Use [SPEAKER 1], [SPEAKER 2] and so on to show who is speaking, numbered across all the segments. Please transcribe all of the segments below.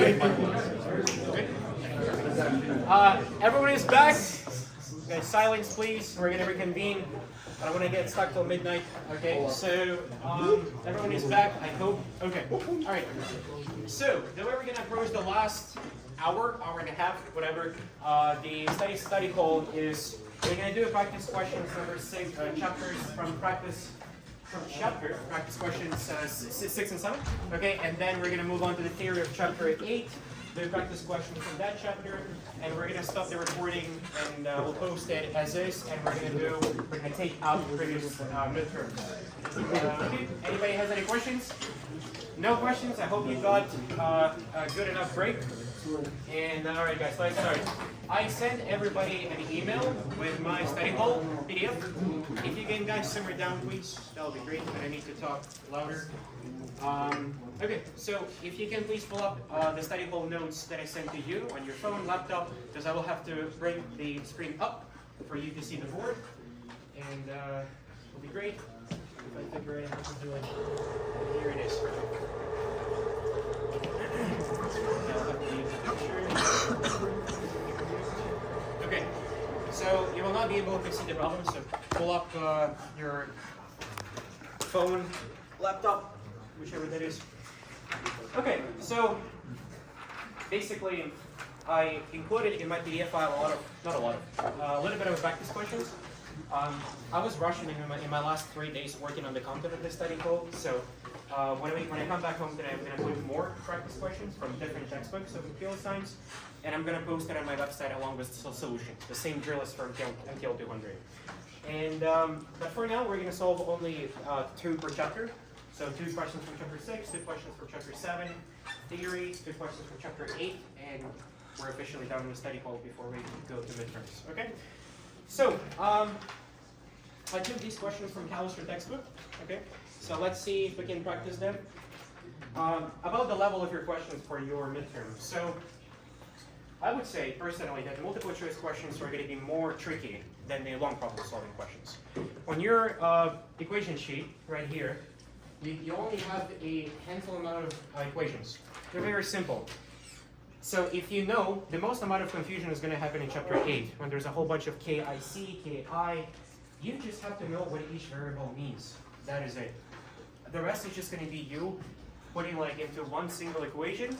[SPEAKER 1] Okay. Everyone is back. Okay, silence, please. We're gonna reconvene. I don't want to get stuck till midnight. Okay, so everyone is back. I hope. Okay. All right. So the way we're gonna approach the last hour and a half, whatever, the study call is we're gonna do a practice questions number 6, chapters from practice. Practice questions 6 and 7. Okay, and then we're gonna move on to the theory of chapter 8. Do practice questions from that chapter, and we're gonna stop the recording and we'll post it as is, and we're gonna take out previous midterms. Okay. Anybody has any questions? No questions. I hope you got a good enough break. And all right, guys, let's start. I sent everybody an email with my study hall PDF. If you can, guys, simmer down, please. That'll be great. But I need to talk louder. Okay, so if you can please pull up the study hall notes that I sent to you on your phone, laptop, because I will have to bring the screen up for you to see the board. And it'll be great if I figure out how to do it. Here it is. Okay, so you will not be able to see the problem, so pull up your phone, laptop, whichever that is. Okay, so basically I included in my PDF file a little bit of practice questions. I was rushing in my last 3 days working on the content of the study code, so when I come back home today, I'm going to put more practice questions from different textbooks of material science, and I'm going to post it on my website along with solutions, the same drill as for MTL300. And but for now, we're going to solve only 2 per chapter. So 2 questions from chapter 6, 2 questions for chapter 7, theory, 2 questions for chapter 8, and we're officially done with study hall before we go to midterms. Okay. So I took these questions from Callister textbook. Okay. So let's see if we can practice them. About the level of your questions for your midterm. So I would say personally that multiple choice questions are going to be more tricky than the long problem solving questions. On your equation sheet right here, you only have a handful amount of equations. They're very simple. So if you know, the most amount of confusion is going to happen in chapter 8 when there's a whole bunch of KIC, KI. You just have to know what each variable means. That is it. The rest is just going to be you putting like into one single equation,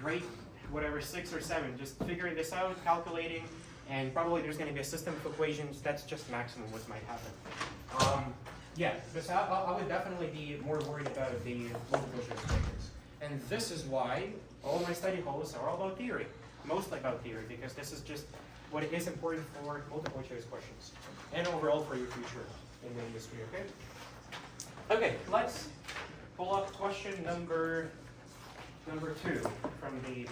[SPEAKER 1] grade whatever 6 or 7, just figuring this out, calculating, and probably there's going to be a system of equations. That's just maximum what might happen. Yeah, because I would definitely be more worried about the multiple choice questions. And this is why all my study halls are all about theory, mostly about theory, because this is just what is important for multiple choice questions and overall for your future in the industry, okay? Okay, let's pull up question number 2 from the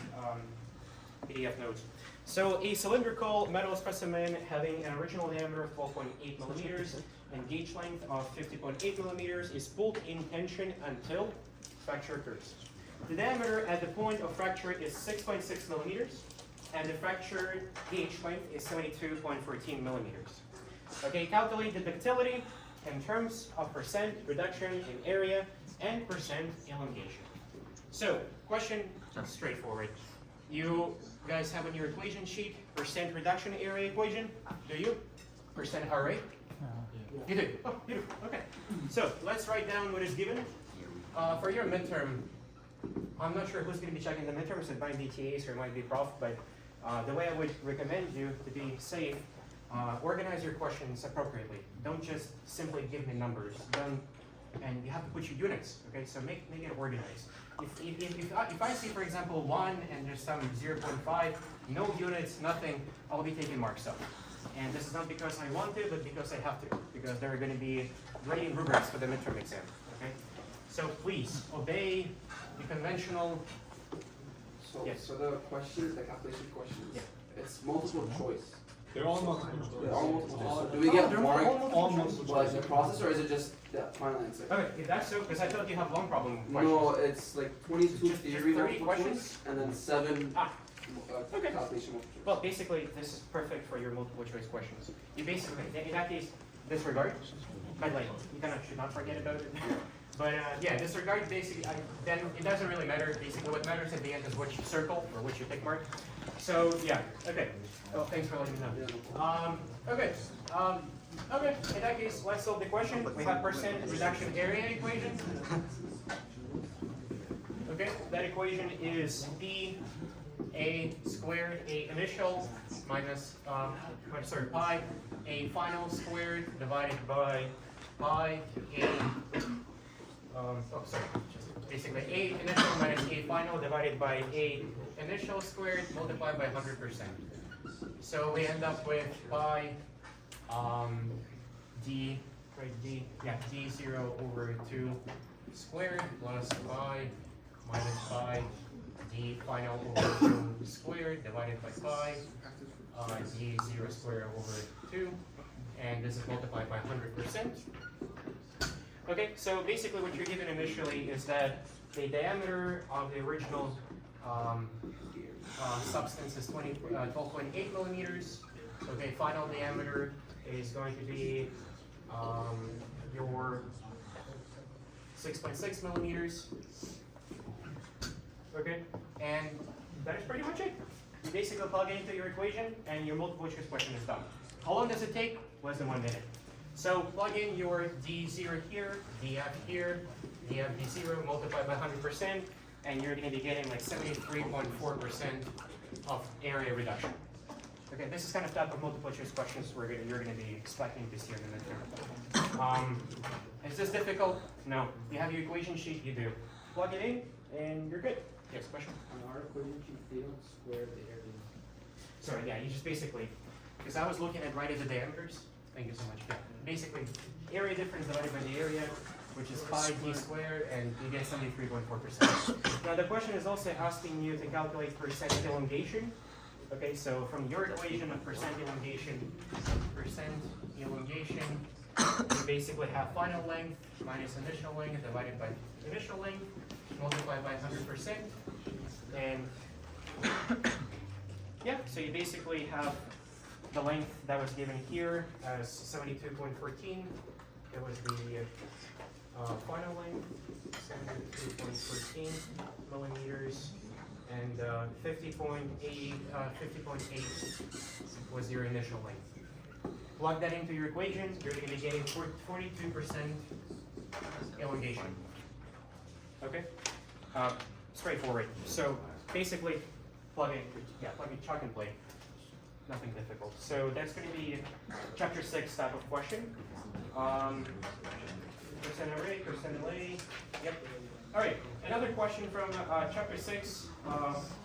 [SPEAKER 1] PDF notes. So a cylindrical metal specimen having an original diameter of 12.8 millimeters and gauge length of 50.8 millimeters is pulled in tension until fracture occurs. The diameter at the point of fracture is 6.6 millimeters, and the fracture gauge length is 72.14 millimeters. Okay, calculate the ductility in terms of percent reduction in area and percent elongation. So, question straightforward. You guys have on your equation sheet percent reduction area equation? Do you? Percent array? You do? Oh, beautiful. Okay. So let's write down what is given. For your midterm, I'm not sure who's going to be checking the midterms. It might be TAs or it might be prof, but the way I would recommend you to be safe, organize your questions appropriately. Don't just simply give me numbers. And you have to put your units, okay? So make it organized. If I see, for example, 1 and there's some 0.5, no units, nothing, I'll be taking marks up. And this is not because I want to, but because I have to, because there are going to be grading rubrics for the midterm exam, okay? So please, obey the conventional...
[SPEAKER 2] So,
[SPEAKER 1] yes.
[SPEAKER 2] So the questions, the calculation questions,
[SPEAKER 1] yeah.
[SPEAKER 2] It's multiple choice.
[SPEAKER 3] They're all multiple choice.
[SPEAKER 2] They're all multiple choice. So do we get marked
[SPEAKER 3] all multiple choice.
[SPEAKER 2] like the process, or is it just the final answer?
[SPEAKER 1] Okay, if that's so, because I thought you have long problem questions.
[SPEAKER 2] No, it's like 22
[SPEAKER 1] Just
[SPEAKER 2] theory
[SPEAKER 1] 30
[SPEAKER 2] multiple
[SPEAKER 1] questions?
[SPEAKER 2] choice, and then 7
[SPEAKER 1] Okay.
[SPEAKER 2] calculation multiple choice.
[SPEAKER 1] Well, basically, this is perfect for your multiple choice questions. You basically, in that case, disregard, but like, you should not forget about it. But yeah, disregard basically, then it doesn't really matter. Basically, what matters at the end is which circle or which you pick mark. So yeah, okay. Oh, thanks for letting me know. Okay. Okay, in that case, let's solve the question. We have percent reduction area equation. Okay, that equation is B A squared, A initial, minus, pi, A final squared, divided by pi, A, basically A initial minus A final, divided by A initial squared, multiplied by 100%. So we end up with pi, d0 over 2 squared plus pi minus pi d final over 2 squared divided by pi d0 squared over 2, and this is multiplied by 100%. Okay, so basically what you're given initially is that the diameter of the original substance is 12.8 millimeters. Okay, final diameter is going to be your 6.6 millimeters. Okay, and that is pretty much it. You basically plug it into your equation and your multiple choice question is done. How long does it take? Less than 1 minute. So plug in your D0 here, DF here, DF D0 multiplied by 100%, and you're going to be getting like 73.4% of area reduction. Okay, this is kind of type of multiple choice questions you're going to be expecting to see in the midterm. Is this difficult? No. You have your equation sheet, you do. Plug it in, and you're good. Yes, question?
[SPEAKER 2] On our equation sheet, they don't square the area.
[SPEAKER 1] Sorry, yeah, you just basically, because I was looking at right at the diameters. Thank you so much. Yeah. Basically, area difference divided by the area, which is pi d squared, and you get 73.4%. Now the question is also asking you to calculate percent elongation. Okay, so from your equation of percent elongation, you basically have final length minus initial length divided by initial length, multiplied by 100%. And yeah, so you basically have the length that was given here as 72.14. It was the final length, 72.14 millimeters, and 50.8 was your initial length. Plug that into your equation, you're going to be getting 42% elongation. Okay? Straightforward. So basically, plug in chalk and play. Nothing difficult. So that's going to be chapter 6 type of question. Percent array, percent delay. Yep. All right. Another question from chapter 6.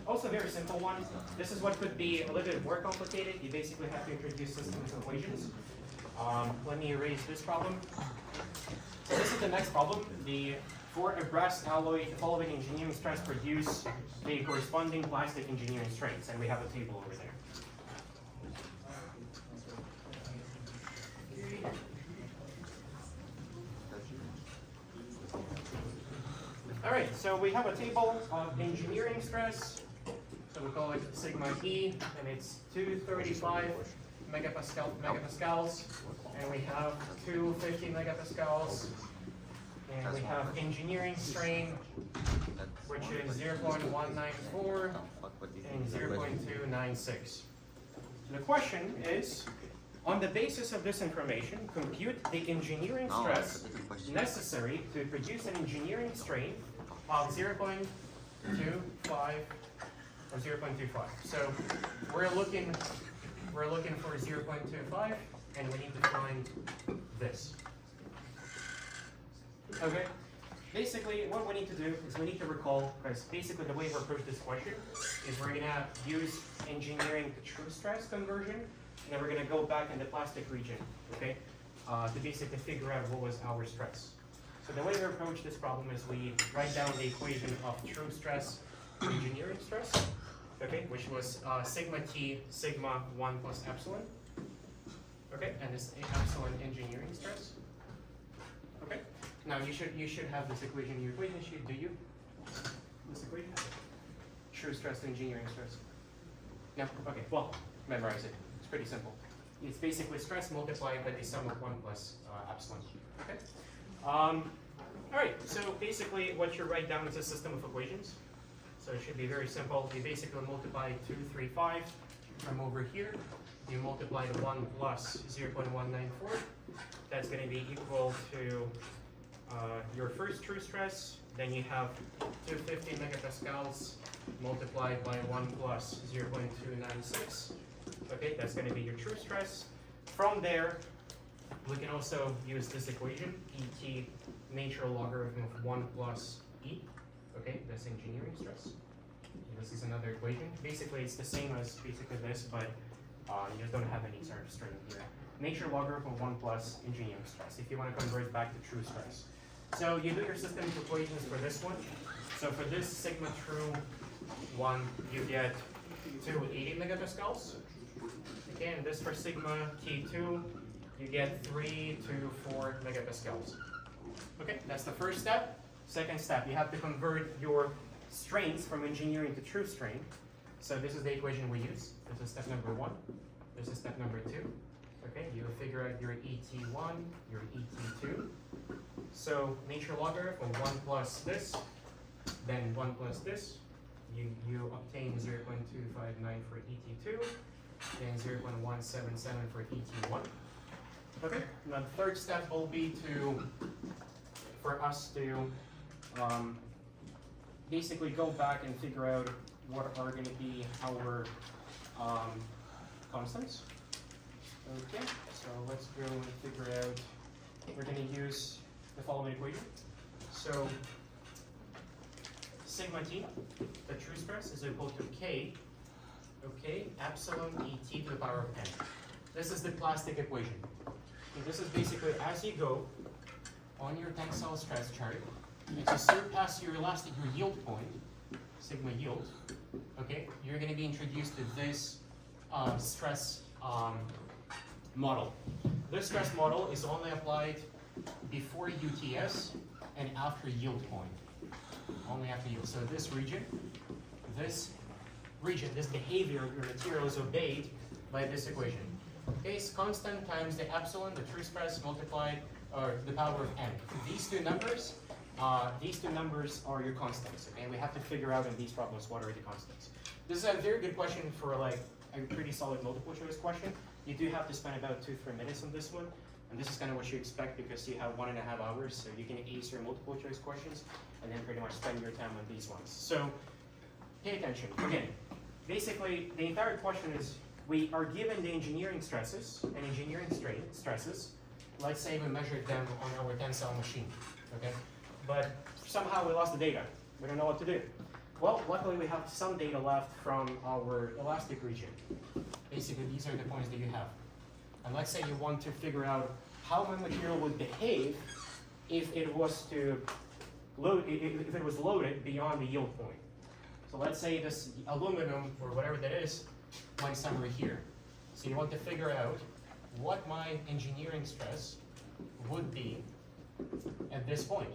[SPEAKER 1] Also very simple one. This is what could be a little bit more complicated. You basically have to introduce systems equations. Let me erase this problem. So this is the next problem. For a brass alloy, the following engineering strengths produce the corresponding plastic engineering strengths, and we have a table over there. All right, so we have a table of engineering stress. So we call it sigma E, and it's 235 megapascals, and we have 250 megapascals, and we have engineering strain, which is 0.194 and 0.296. The question is, on the basis of this information, compute the engineering stress necessary to produce an engineering strain of 0.25 or 0.25. So we're looking for 0.25, and we need to find this. Okay. Basically, what we need to do is we need to recall, because basically the way we approach this question is we're gonna use engineering to true stress conversion, and then we're gonna go back in the plastic region, okay, to basically figure out what was our stress. So the way we approach this problem is we write down the equation of true stress, engineering stress, okay, which was sigma T, sigma 1 plus epsilon, okay, and this epsilon engineering stress, okay. Now you should have this equation in your equation sheet, do you? This equation? True stress to engineering stress. No? Okay, well, memorize it. It's pretty simple. It's basically stress multiplied by the sum of 1 plus epsilon. Okay? All right, so basically what you write down is a system of equations. So it should be very simple. You basically multiply 2, 3, 5 from over here. You multiply the 1 plus 0.194. That's going to be equal to your first true stress. Then you have 250 megapascals multiplied by 1 plus 0.296. Okay, that's going to be your true stress. From there, we can also use this equation, ET natural logarithm of 1 plus E. Okay, that's engineering stress. And this is another equation. Basically, it's the same as basically this, but you just don't have any sort of strain here. Natural logarithm of 1 plus engineering stress, if you want to convert back to true stress. So you do your system of equations for this one. So for this sigma true one, you get 280 megapascals. Again, this for sigma T2, you get 3 to 4 megapascals. Okay, that's the first step. Second step, you have to convert your strains from engineering to true strain. So this is the equation we use. This is step number 1. This is step number 2. Okay, you figure out your ET1, your ET2. So natural logarithm of 1 plus this, then 1 plus this. You obtain 0.259 for ET2, then 0.177 for ET1. Okay, now the third step will be for us to basically go back and figure out what are going to be our constants. Okay, so let's go and figure out, we're going to use the following equation. So sigma t, the true stress, is equal to K, okay, epsilon ET to the power of n. This is the plastic equation. And this is basically as you go on your tensile stress chart, and to surpass your yield point, sigma yield, okay, you're going to be introduced to this stress model. This stress model is only applied before UTS and after yield point. Only after yield. So this behavior of your material is obeyed by this equation. Okay, it's constant times the epsilon, the true stress, multiplied, or the power of n. These two numbers are your constants. Okay, we have to figure out in these problems what are the constants. This is a very good question for like a pretty solid multiple choice question. You do have to spend about 2-3 minutes on this one, and this is kind of what you expect because you have 1.5 hours, so you can ace your multiple choice questions and then pretty much spend your time on these ones. So pay attention. Again, basically the entire question is we are given the engineering stresses and engineering stresses. Let's say we measured them on our tensile machine, okay? But somehow we lost the data. We don't know what to do. Well, luckily we have some data left from our elastic region. Basically, these are the points that you have. And let's say you want to figure out how my material would behave if it was loaded beyond the yield point. So let's say this aluminum or whatever that is went somewhere here. So you want to figure out what my engineering stress would be at this point,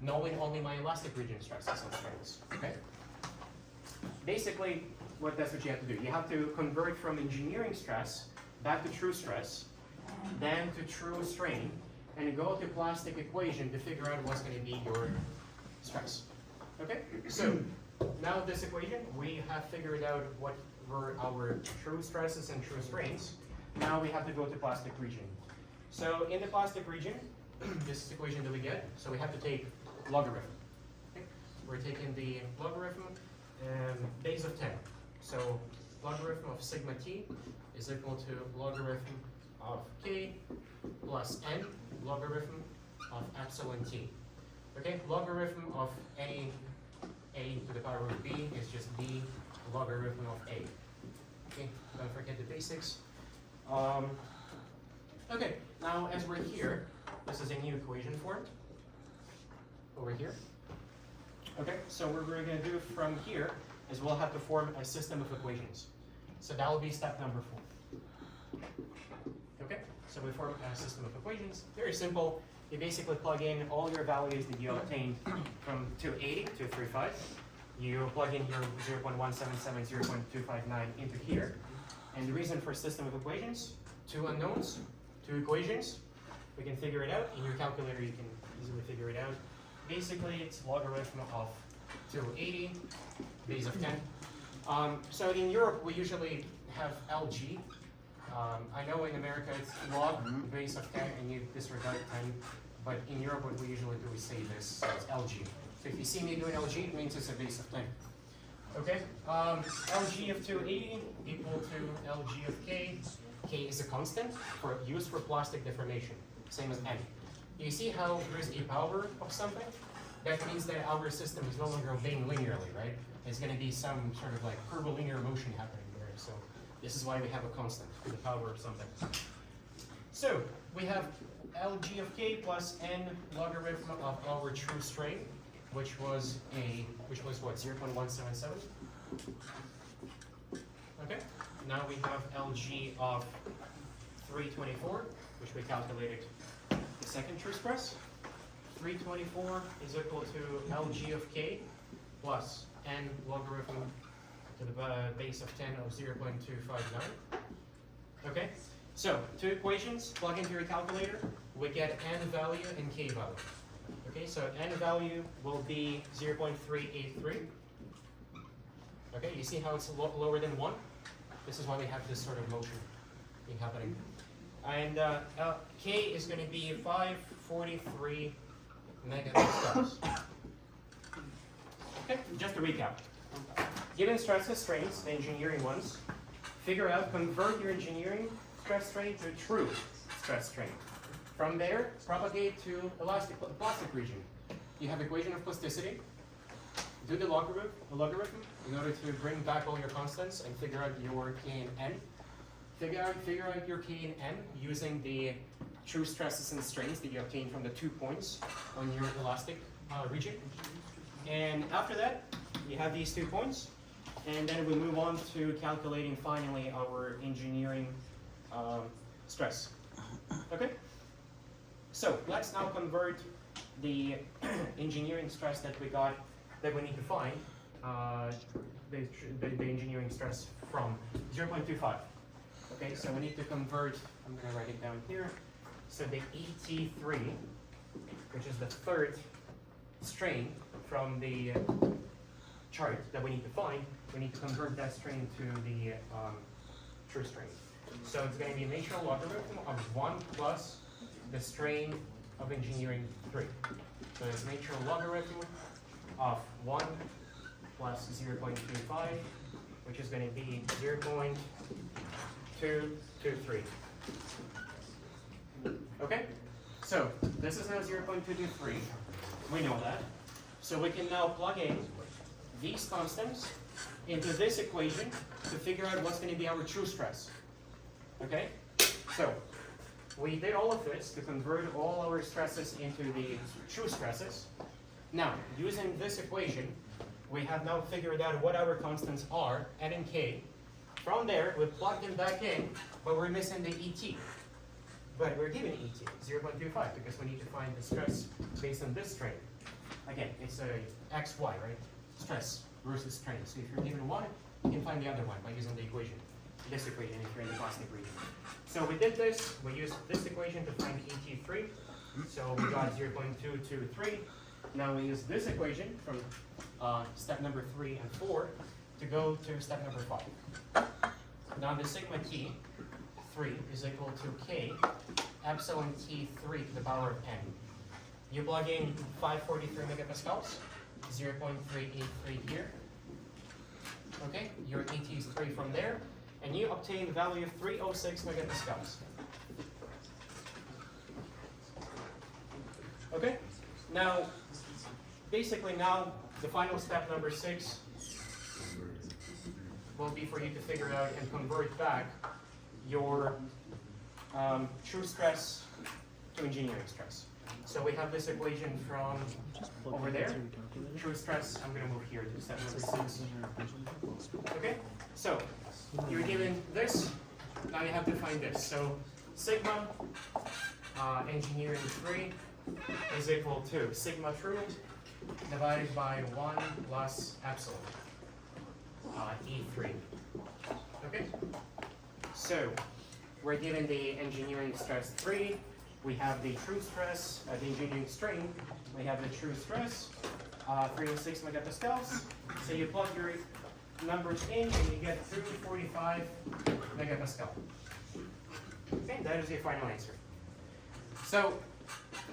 [SPEAKER 1] knowing only my elastic region stresses and strains. Okay? Basically, that's what you have to do. You have to convert from engineering stress back to true stress, then to true strain, and go to plastic equation to figure out what's going to be your stress. Okay? So now this equation, we have figured out what were our true stresses and true strains. Now we have to go to plastic region. So in the plastic region, this is the equation that we get. So we have to take logarithm. Okay? We're taking the logarithm and base of 10. So logarithm of sigma t is equal to logarithm of k plus n logarithm of epsilon t. Okay, logarithm of a to the power of b is just b logarithm of a. Okay, don't forget the basics. Okay, now as we're here, this is a new equation formed over here. Okay, so what we're going to do from here is we'll have to form a system of equations. So that will be step number 4. Okay, so we form a system of equations. Very simple. You basically plug in all your values that you obtained from 280 to 35. You plug in your 0.177, 0.259 into here. And the reason for system of equations, 2 unknowns, 2 equations. We can figure it out. In your calculator, you can easily figure it out. Basically, it's logarithm of 280 base of 10. So in Europe, we usually have LG. I know in America it's log base of 10 and you disregard 10, but in Europe what we usually do is say this, so it's LG. So if you see me doing LG, it means it's a base of 10. Okay, LG of 280 equal to LG of K. K is a constant used for plastic deformation, same as N. You see how there's a power of something? That means that our system is no longer obeying linearly, right? It's going to be some sort of like curvilinear motion happening there. So this is why we have a constant, the power of something. So we have LG of K plus N logarithm of our true strain, which was what, 0.177? Okay, now we have LG of 324, which we calculated the second true stress. 324 is equal to LG of K plus N logarithm to the base of 10 of 0.259. Okay, so two equations, plug into your calculator, we get N value and K value. Okay, so N value will be 0.383. Okay, you see how it's lower than 1? This is why we have this sort of motion happening. And K is going to be 543 megapascals. Okay, just to recap. Given stresses, strains, the engineering ones, figure out, convert your engineering stress strain to true stress strain. From there, propagate to plastic region. You have equation of plasticity. Do the logarithm in order to bring back all your constants and figure out your K and N. Figure out your K and N using the true stresses and strains that you obtain from the 2 points on your elastic region. And after that, you have these 2 points, and then we move on to calculating finally our engineering stress. Okay? So let's now convert the engineering stress that we got, that we need to find, the engineering stress from 0.25. Okay, so we need to convert, I'm going to write it down here. So the ET3, which is the third strain from the chart that we need to find, we need to convert that strain to the true strain. So it's going to be a natural logarithm of 1 plus the strain of engineering 3. So it's natural logarithm of 1 plus 0.25, which is going to be 0.223. Okay? So this is now 0.223. We know that. So we can now plug in these constants into this equation to figure out what's going to be our true stress. Okay? So we did all of this to convert all our stresses into the true stresses. Now, using this equation, we have now figured out what our constants are, N and K. From there, we plug them back in, but we're missing the ET. But we're given ET, 0.25, because we need to find the stress based on this strain. Again, it's a XY, right? Stress versus strain. So if you're given one, you can find the other one by using the equation. This equation if you're in the plastic region. So we did this, we used this equation to find ET3. So we got 0.223. Now we use this equation from step number 3 and 4 to go to step number 5. Now the sigma T3 is equal to K epsilon T3 to the power of N. You plug in 543 megapascals, 0.383 here. Okay, your ET is 3 from there, and you obtain the value of 306 megapascals. Okay, now, basically now, the final step number 6 will be for you to figure out and convert back your true stress to engineering stress. So we have this equation from over there. True stress, I'm going to move here to step number 6. Okay, so you're given this, now you have to find this. So sigma engineering 3 is equal to sigma true divided by 1 plus epsilon E3. Okay, so we're given the engineering stress 3 We have the true stress, the engineering strain. We have the true stress, 306 megapascals. So you plug your numbers in and you get 345 megapascal. Okay, that is your final answer. So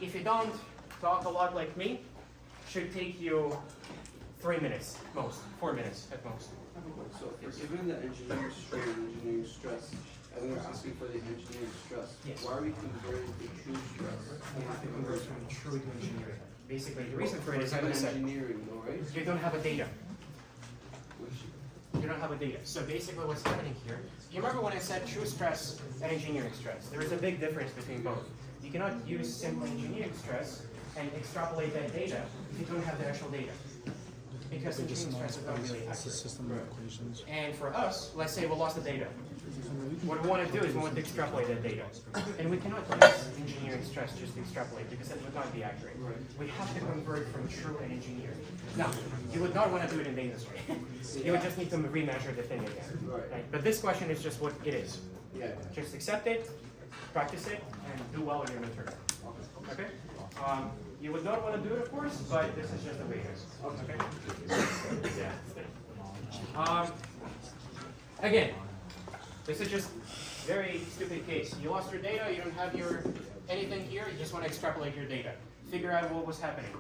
[SPEAKER 1] if you don't talk a lot like me, it should take you 3 minutes, most, 4 minutes at most.
[SPEAKER 2] So if given the engineering strain and engineering stress, and we're asking for the engineering stress,
[SPEAKER 1] Yes.
[SPEAKER 2] why are we converting to true stress?
[SPEAKER 1] You have to convert from true to engineering. Basically, the reason for it is,
[SPEAKER 2] It's
[SPEAKER 1] as I said,
[SPEAKER 2] engineering though, right?
[SPEAKER 1] you don't have a data.
[SPEAKER 2] Which,
[SPEAKER 1] You don't have a data. So basically what's happening here, you remember when I said true stress and engineering stress? There is a big difference between both. You cannot use simple engineering stress and extrapolate that data if you don't have the actual data. Because engineering stress is not really accurate.
[SPEAKER 4] System of equations.
[SPEAKER 1] And for us, let's say we lost the data. What we want to do is we want to extrapolate that data. And we cannot use engineering stress just to extrapolate because it would not be accurate. We have to convert from true and engineering. Now, you would not want to do it in the industry. You would just need to remeasure the thing again. Right? But this question is just what it is.
[SPEAKER 2] yeah.
[SPEAKER 1] Just accept it, practice it, and do well in your midterm. Okay? You would not want to do it, of course, but this is just the way it is. Okay? Yeah. Again, this is just very stupid case. You lost your data, you don't have your anything here, you just want to extrapolate your data. Figure out what was happening.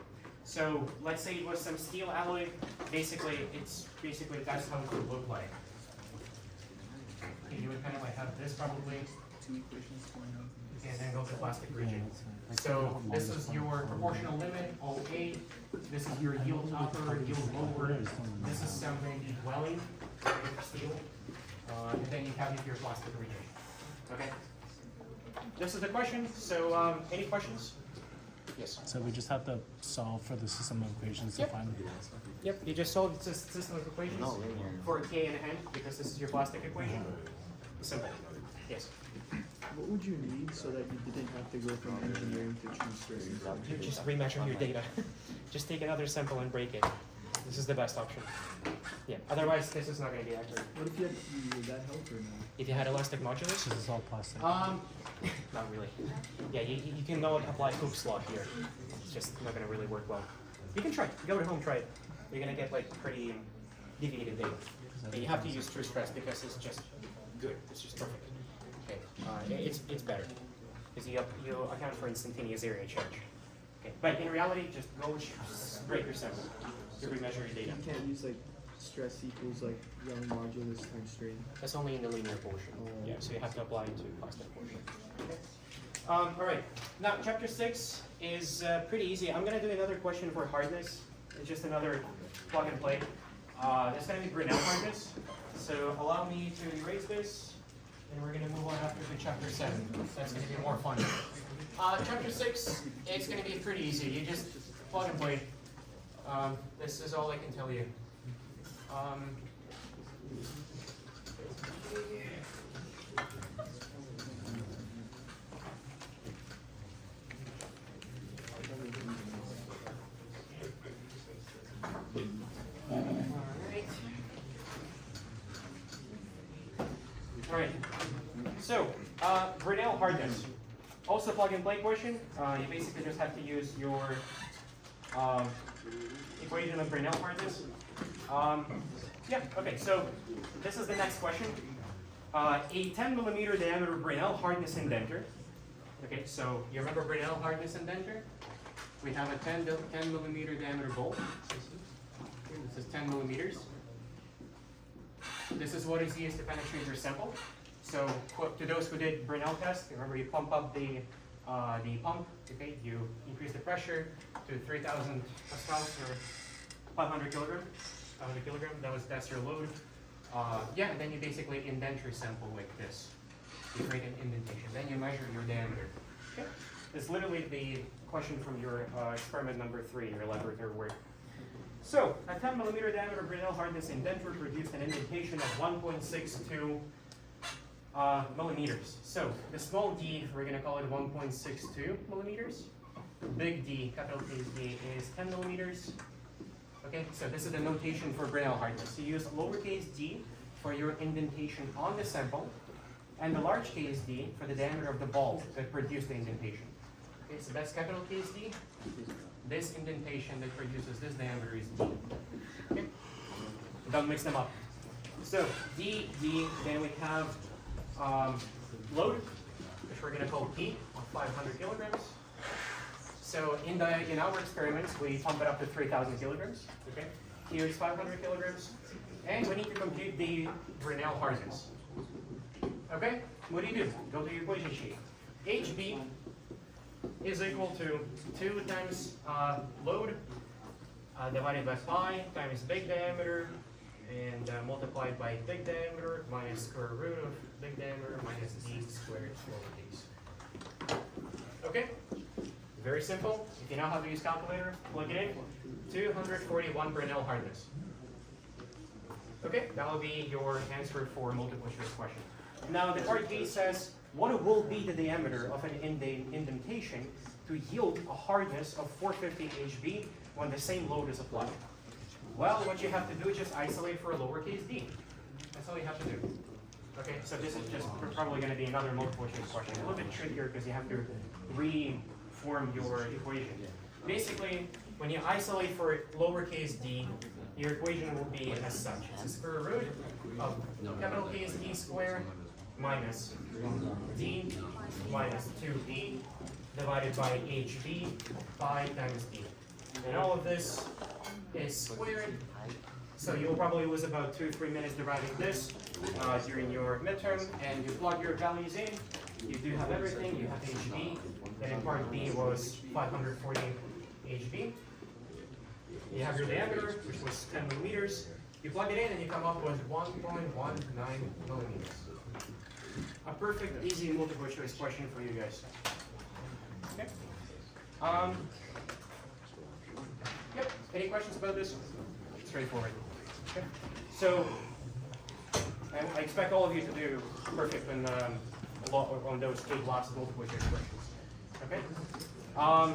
[SPEAKER 1] So let's say it was some steel alloy. Basically, that's how it would look like. Okay, you would kind of like have this probably. And then go to plastic region. So this is your proportional limit, OA. This is your yield upper, yield lower. This is some maybe dwelling, steel. And then you have your plastic region. Okay? This is the question. So any questions? Yes.
[SPEAKER 4] So we just have to solve for the system of equations to
[SPEAKER 1] Yep.
[SPEAKER 4] find.
[SPEAKER 1] Yep, you just solved the system of equations for K and N because this is your plastic equation. Simple. Yes.
[SPEAKER 5] What would you need so that you didn't have to go from engineering to true stress?
[SPEAKER 1] You just remeasure your data. Just take another sample and break it. This is the best option. Yeah. Otherwise, this is not going to be accurate.
[SPEAKER 5] What if would that help or no?
[SPEAKER 1] If you had elastic modulus,
[SPEAKER 4] This is all plastic.
[SPEAKER 1] not really. Yeah, you can not apply Hooke's law here. It's just not going to really work well. You can try. Go to home, try it. You're going to get like pretty deviated data. And you have to use true stress because it's just good. It's just perfect. Okay, it's better because you account for instantaneous area change. Okay, but in reality, just go break your sample to remeasure your data.
[SPEAKER 5] You can't use like stress equals like Young modulus times strain.
[SPEAKER 1] That's only in the linear portion.
[SPEAKER 5] Oh.
[SPEAKER 1] Yeah, so you have to apply it to plastic portion. Okay. All right. Now, chapter 6 is pretty easy. I'm going to do another question for hardness. It's just another plug and play. It's going to be Grinnell hardness. So allow me to erase this, and we're going to move on after to chapter 7. That's going to be more fun. Chapter 6, it's going to be pretty easy. You just plug and play. This is all I can tell you. All right. So, Grinnell hardness. Also plug and play question. You basically just have to use your equation of Grinnell hardness. Yeah, okay, so this is the next question. A 10 millimeter diameter Grinnell hardness indenter. Okay, so you remember Grinnell hardness indenter? We have a 10 millimeter diameter bolt. This is 10 millimeters. This is what is used to penetrate your sample. So to those who did Grinnell test, remember you pump up the pump, okay? You increase the pressure to 3,000 pascals or 500 kilograms. 500 kilograms, that's your load. Yeah, and then you basically indent your sample like this. You create an indentation. Then you measure your diameter. Okay? It's literally the question from your experiment number 3 in your laboratory work. So, a 10 millimeter diameter Grinnell hardness indenter produced an indentation of 1.62 millimeters. So, the small d, we're going to call it 1.62 millimeters. Big D, capital D, is 10 millimeters. Okay, so this is the notation for Grinnell hardness. You use lowercase d for your indentation on the sample, and the large case d for the diameter of the ball that produced the indentation. Okay, so that's capital case D. This indentation that produces this diameter is D. Okay? Don't mix them up. So D, then we have load, which we're going to call P of 500 kilograms. So in our experiments, we pump it up to 3,000 kilograms. Okay, here is 500 kilograms, and we need to compute the Grinnell hardness. Okay, what do? Go to your equation sheet. HB is equal to 2 times load divided by pi times big diameter and multiplied by big diameter minus square root of big diameter minus d squared lowercase. Okay, very simple. If you know how to use calculator, plug it in. 241 Grinnell hardness. Okay, that will be your answer for multiple choice question. Now the part B says, what will be the diameter of an indentation to yield a hardness of 450 HB when the same load is applied? Well, what you have to do is just isolate for a lowercase d. That's all you have to do. Okay, so this is just probably going to be another multiple choice question. A little bit trickier because you have to reform your equation. Basically, when you isolate for lowercase d, your equation will be as such. It's the square root of capital Case d squared minus d minus 2d divided by hb pi times d. And all of this is squared, so you'll probably lose about 2-3 minutes deriving this during your midterm, and you plug your values in. You do have everything. You have hb, then in part B was 540 hb. You have your diameter, which was 10 millimeters. You plug it in and you come up with 1.19 millimeters. A perfect, easy multiple choice question for you guys. Okay. Yep. Any questions about this? Straightforward. Okay. So, I expect all of you to do perfect on those 8 blocks of multiple choice questions. Okay. All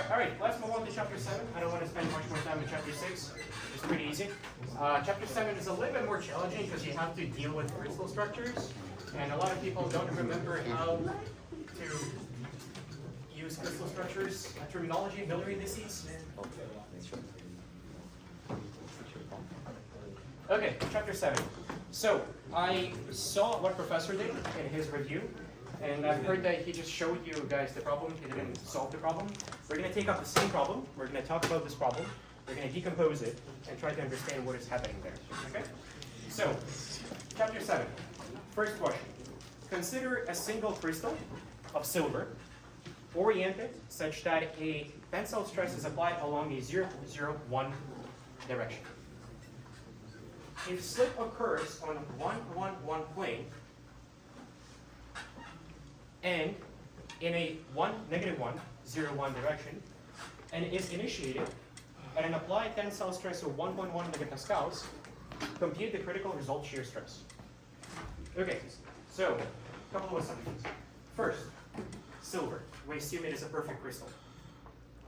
[SPEAKER 1] right. Let's move on to chapter 7. I don't want to spend much more time in chapter 6. It's pretty easy. Chapter 7 is a little bit more challenging because you have to deal with crystal structures, and a lot of people don't remember how to use crystal structures terminology, Miller indices. Okay, chapter 7. So, I saw what Professor did in his review, and I've heard that he just showed you guys the problem. He didn't solve the problem. We're going to take up the same problem. We're going to talk about this problem. We're going to decompose it and try to understand what is happening there. Okay? So, chapter 7. First question. Consider a single crystal of silver oriented such that a tensile stress is applied along a 0, 0, 1 direction. If slip occurs on 1, 1, 1 plane and in a 1, negative 1, 0, 1 direction, and is initiated at an applied tensile stress of 1.1 megapascals, compute the critical result shear stress. Okay, so a couple of assumptions. First, silver. We assume it is a perfect crystal.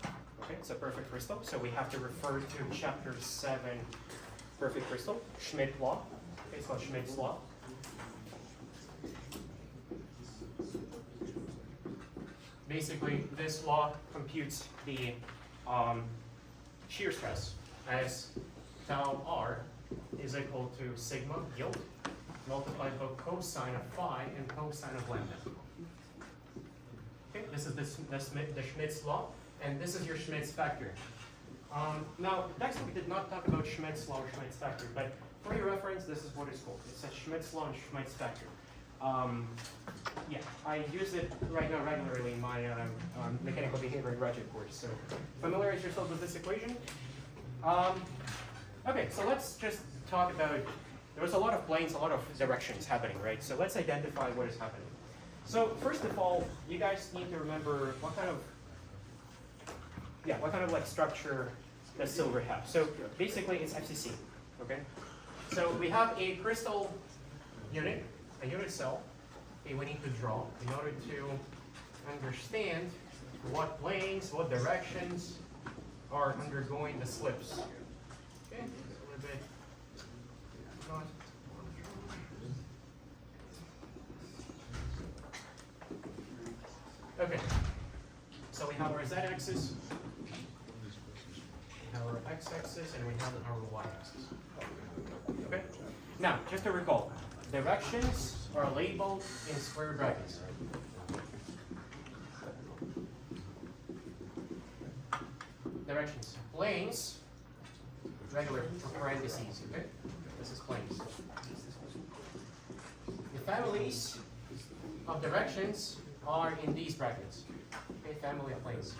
[SPEAKER 1] Okay, it's a perfect crystal, so we have to refer to chapter 7, perfect crystal, Schmidt law. Okay, it's called Schmidt's law. Basically, this law computes the shear stress as tau r is equal to sigma yield multiplied by cosine of phi and cosine of lambda. Okay, this is the Schmidt's law, and this is your Schmidt's factor. Now, next we did not talk about Schmidt's law or Schmidt's factor, but for your reference, this is what it's called. It's a Schmidt's law and Schmidt's factor. Yeah, I use it right now regularly in my mechanical behavior graduate course. So familiarize yourself with this equation. Okay, so let's just talk about, there was a lot of planes, a lot of directions happening, right? So let's identify what is happening. So first of all, you guys need to remember what kind of like structure does silver have. So basically it's FCC, okay? So we have a crystal unit, a unit cell, okay, we need to draw in order to understand what planes, what directions are undergoing the slips. Okay, a little bit. Okay, have our z-axis, we have our x-axis, and we have our y-axis. Okay? Now, just to recall, directions are labeled in square brackets. Directions. Planes, regular parentheses, okay? This is planes. The families of directions are in these brackets. Okay, family of planes.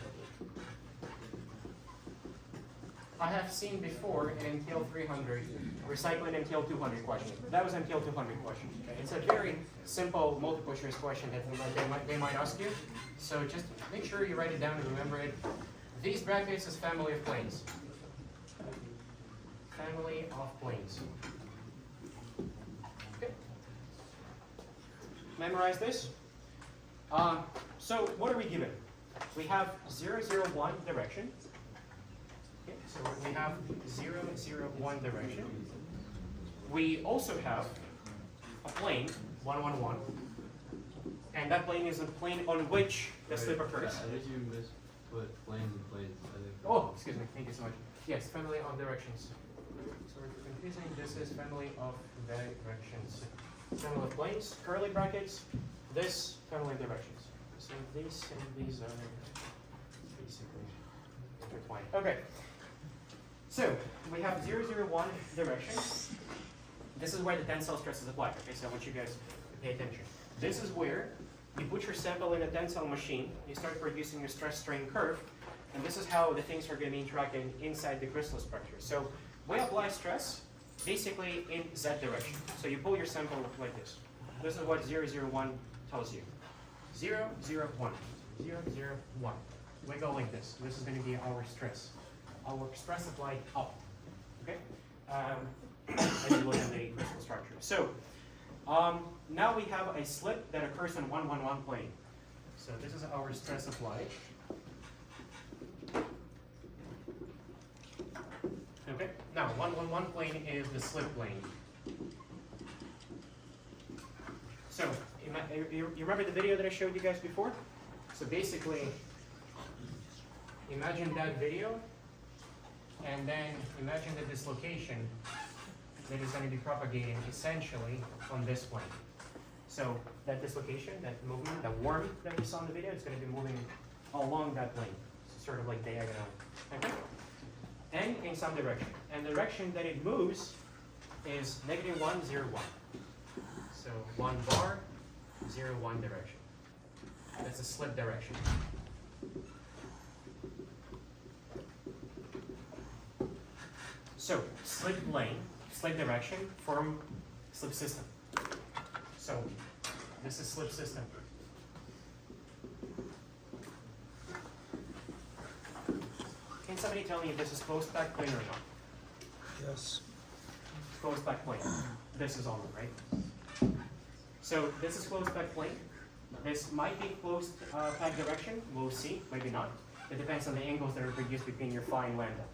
[SPEAKER 1] I have seen before in MTL300 recycling MTL200 question. That was MTL200 question. Okay? It's a very simple multiple choice question that they might ask you. So just make sure you write it down and remember it. These brackets is family of planes. Family of planes. Okay. Memorize this. So what are we given? We have 0, 0, 1 direction. Okay, so we have 0, 0, 1 direction. We also have a plane, 1, 1, 1. And that plane is a plane on which the slip occurs.
[SPEAKER 2] I think you misput planes and planes. I think.
[SPEAKER 1] Oh, excuse me. Thank you so much. Yes, family of directions. Sorry for confusing. This is family of directions. Family of planes, curly brackets. This family of directions. So these and these are basically intertwined. Okay. So we have 0, 0, 1 direction. This is where the tensile stress is applied. Okay, so I want you guys to pay attention. This is where you put your sample in a tensile machine. You start producing your stress strain curve. And this is how the things are going to be interacting inside the crystal structure. So we apply stress basically in Z direction. So you pull your sample like this. This is what 0, 0, 1 tells you. 0, 0, 1. 0, 0, 1. We go like this. This is going to be our stress. Our stress applied up. Okay? As you look at the crystal structure. So now we have a slip that occurs on 1, 1, 1 plane. So this is our stress applied. Okay, now 1, 1, 1 plane is the slip plane. So, you remember the video that I showed you guys before? So basically, imagine that video, and then imagine the dislocation that is going to be propagating essentially on this plane. So that dislocation, that movement, that worm that we saw in the video, is going to be moving along that plane, sort of like diagonal. Okay? And in some direction. And the direction that it moves is -1, 0, 1. So 1 bar, 0, 1 direction. That's a slip direction. So slip plane, slip direction, form slip system. So this is slip system. Can somebody tell me if this is closed back plane or not?
[SPEAKER 4] Yes.
[SPEAKER 1] Closed back plane. This is on, right? So this is closed back plane. This might be closed back direction. We'll see, maybe not. It depends on the angles that are produced between your phi and lambda.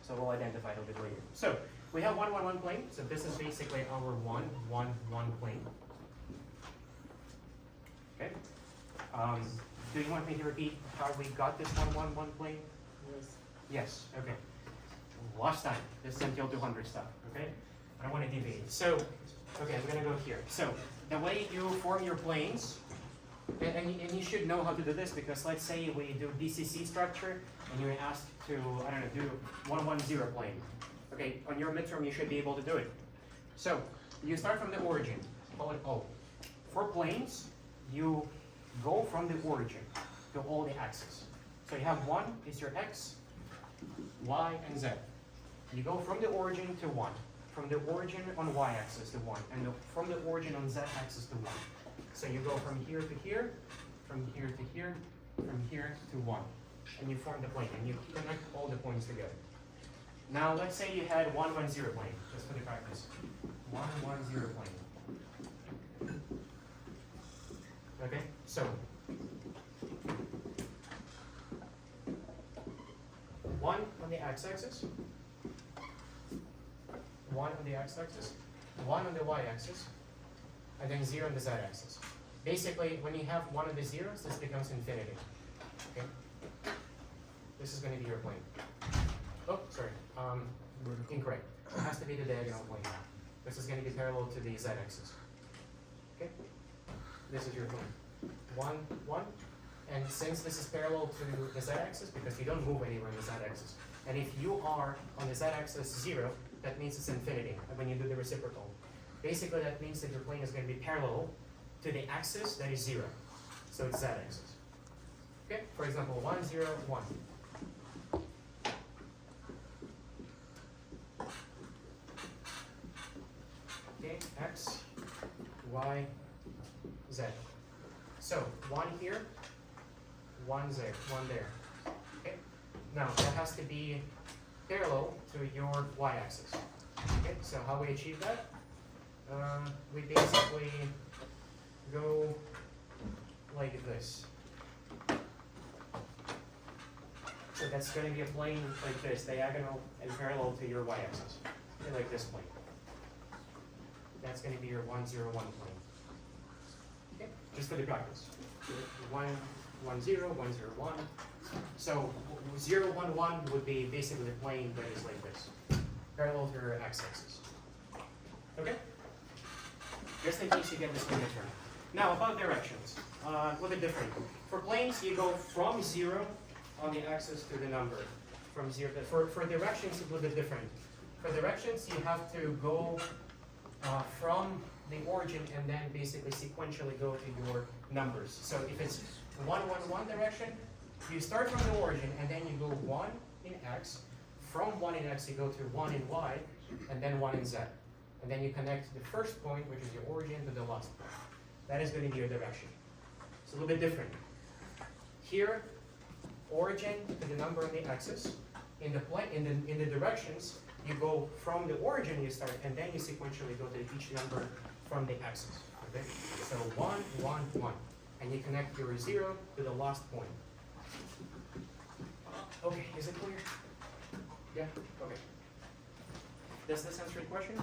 [SPEAKER 1] So we'll identify it a little bit later. So we have 1, 1, 1 plane. So this is basically our 1, 1, 1 plane. Okay. Do you want me to repeat how we got this 1, 1, 1 plane? Yes, okay. Last time, this is MTL200 stuff, okay? I don't want to deviate. So, okay, I'm going to go here. So, the way you form your planes, and you should know how to do this, because let's say we do DCC structure, and you're asked to, I don't know, do 1, 1, 0 plane. Okay, on your midterm, you should be able to do it. So, you start from the origin, call it O. For planes, you go from the origin to all the axes. So you have 1 is your X, Y, and Z. You go from the origin to 1, from the origin on Y-axis to 1, and from the origin on Z-axis to 1. So you go from here to here, from here to here, from here to 1. And you form the plane, and you connect all the points together. Now let's say you had 1, 1, 0 plane, just for the practice. 1, 1, 0 plane. Okay, so 1 on the x-axis, 1 on the x-axis, 1 on the y-axis, and then 0 on the z-axis. Basically, when you have one of the zeros, this becomes infinity. Okay? This is going to be your plane. Oh, sorry. Incorrect. It has to be the diagonal plane. This is going to be parallel to the z-axis. Okay? This is your plane. 1, 1. And since this is parallel to the z-axis, because you don't move anywhere on the z-axis, and if you are on the z-axis 0, that means it's infinity when you do the reciprocal. Basically, that means that your plane is going to be parallel to the axis that is 0. So it's z-axis. Okay? For example, 1, 0, 1. Okay, x, y, z. So 1 here, 1 there, 1 there. Okay? Now that has to be parallel to your y-axis. Okay, so how we achieve that? We basically go like this. So that's going to be a plane like this, diagonal and parallel to your y-axis. Okay, like this plane. That's going to be your 1, 0, 1 plane. Okay, just for the practice. 1, 1, 0, 1, 0, 1. So 0, 1, 1 would be basically the plane that is like this, parallel to your x-axis. Okay? Just in case you get this in midterm. Now about directions, a little bit different. For planes, you go from 0 on the axis to the number. From 0 to, for directions, it's a little bit different. For directions, you have to go from the origin and then basically sequentially go to your numbers. So if it's 1, 1, 1 direction, you start from the origin and then you go 1 in x. From 1 in x, you go to 1 in y, and then 1 in z. And then you connect the first point, which is your origin, to the last point. That is going to be your direction. It's a little bit different. Here, origin to the number on the axis. In the directions, you go from the origin you start, and then you sequentially go to each number from the axis. Okay? So 1, 1, 1. And you connect your 0 to the last point. Okay, is it clear? Yeah? Okay. Does this answer your question?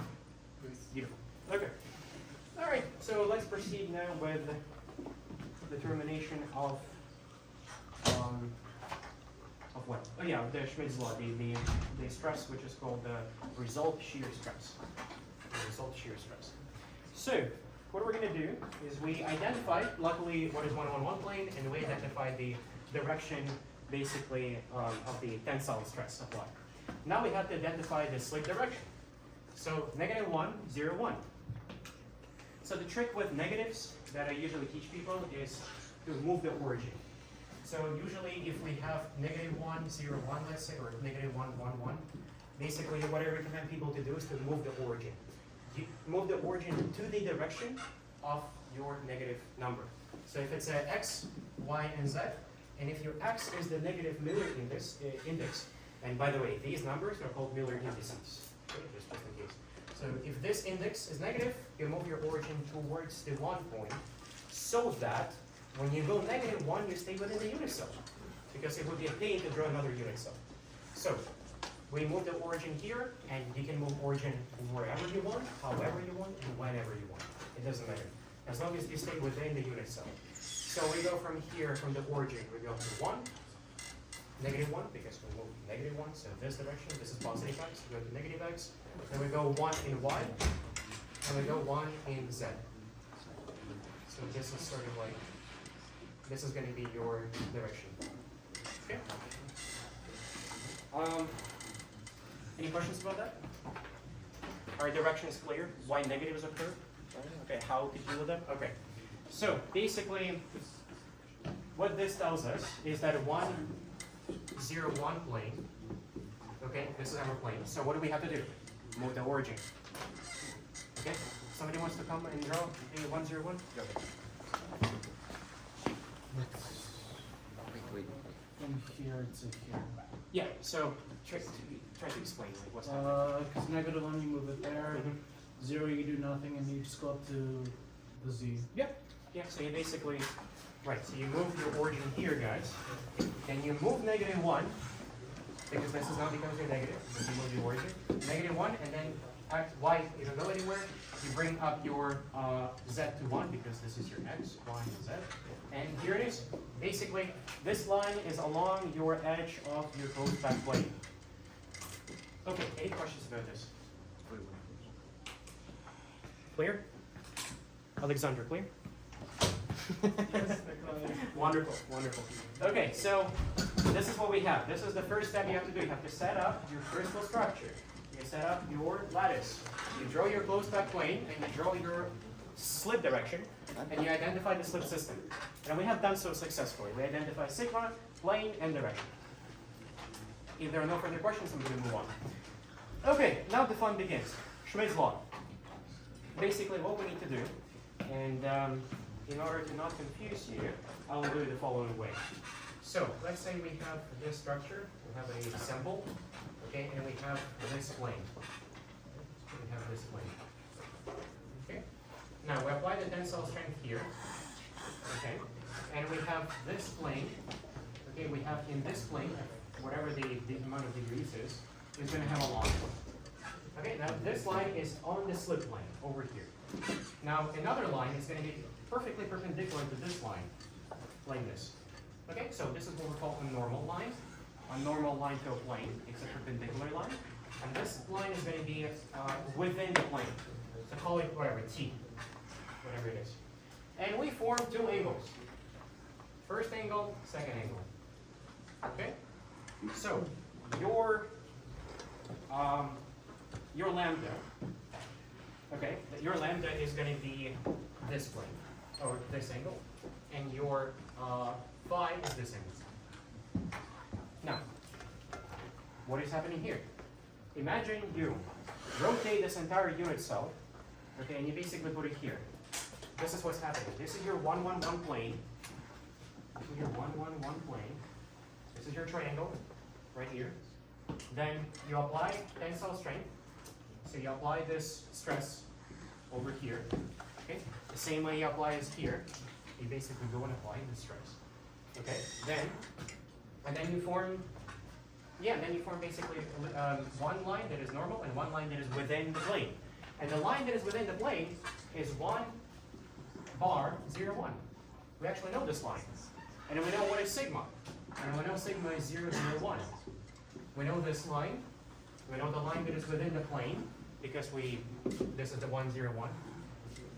[SPEAKER 1] Beautiful. Okay. All right, so let's proceed now with the determination of what? Oh yeah, the Schmidt's law, the stress, which is called the result shear stress. The result shear stress. So, what we're going to do is we identify, luckily, what is 1, 1, 1 plane, and we identify the direction, basically, of the tensile stress applied. Now we have to identify the slip direction. So, -1, 0, 1. So the trick with negatives that I usually teach people is to move the origin. So usually if we have -1, 0, 1, let's say, or -1, 1, 1, basically what I recommend people to do is to move the origin. You move the origin to the direction of your negative number. So if it's x, y, and z, and if your x is the negative Miller index, and by the way, these numbers are called Miller indices, okay, just in case. So if this index is negative, you move your origin towards the 1 point, so that when you go -1, you stay within the unit cell, because it would be a pain to draw another unit cell. So we move the origin here, and you can move origin wherever you want, however you want, and whenever you want. It doesn't matter, as long as you stay within the unit cell. So we go from here, from the origin, we go to 1, -1, because we move -1, so this direction, this is positive x, we go to negative x, then we go 1 in y, and we go 1 in z. So this is sort of like, this is going to be your direction. Okay? Any questions about that? Our direction is clear. Why negatives occur? Okay, how to deal with them? Okay. So basically, what this tells us is that 1, 0, 1 plane. Okay, this is our plane. So what do we have to do? Move the origin. Okay. Somebody wants to come and draw a 1, 0, 1? Go ahead.
[SPEAKER 4] From here to here.
[SPEAKER 1] Yeah, so try to explain like what's happening.
[SPEAKER 4] Because -1 you move it there, 0 you do nothing, and you just go up to the z.
[SPEAKER 1] Yeah, so you basically, right, so you move your origin here, guys. Then you move -1, because this is now becomes your negative, because you move the origin. -1, and then y, you don't go anywhere. You bring up your z to 1 because this is your x, y, and z. And here it is. Basically, this line is along your edge of your closed back plane. Okay, any questions about this? Clear? Alexander, clear? Wonderful, wonderful. Okay, so this is what we have. This is the first step you have to do. You have to set up your crystal structure. You set up your lattice. You draw your closed back plane, and you draw your slip direction, and you identify the slip system. And we have done so successfully. We identify sigma, plane, and direction. If there are no further questions, I'm going to move on. Okay, now the fun begins. Schmidt's law. Basically, what we need to do, and in order to not confuse you, I'll do it the following way. So, let's say we have this structure, we have a sample, okay, and we have this plane. We have this plane. Okay? Now, we apply the tensile strength here, okay, and we have this plane, okay, we have in this plane, whatever the amount of degrees is going to have a line. Okay, now this line is on the slip plane over here. Now, another line is going to be perfectly perpendicular to this line, like this. Okay, so this is what we call a normal line. A normal line to a plane, it's a perpendicular line. And this line is going to be within the plane. So call it whatever, T, whatever it is. And we form two angles. First angle, second angle. Okay? So, your lambda, okay, your lambda is going to be this plane, or this angle, and your phi is this angle. Now, what is happening here? Imagine you rotate this entire unit cell, okay, and you basically put it here. This is what's happening. This is your 1, 1, 1 plane. This is your 1, 1, 1 plane. This is your triangle, right here. Then you apply tensile strength. So you apply this stress over here. Okay? The same way you apply is here. You basically go and apply the stress. Okay? Then you form basically one line that is normal and one line that is within the plane. And the line that is within the plane is 1 bar 0, 1. We actually know this line. And we know what is sigma. And we know sigma is 0, 0, 1. We know this line. We know the line that is within the plane because this is the 1, 0, 1.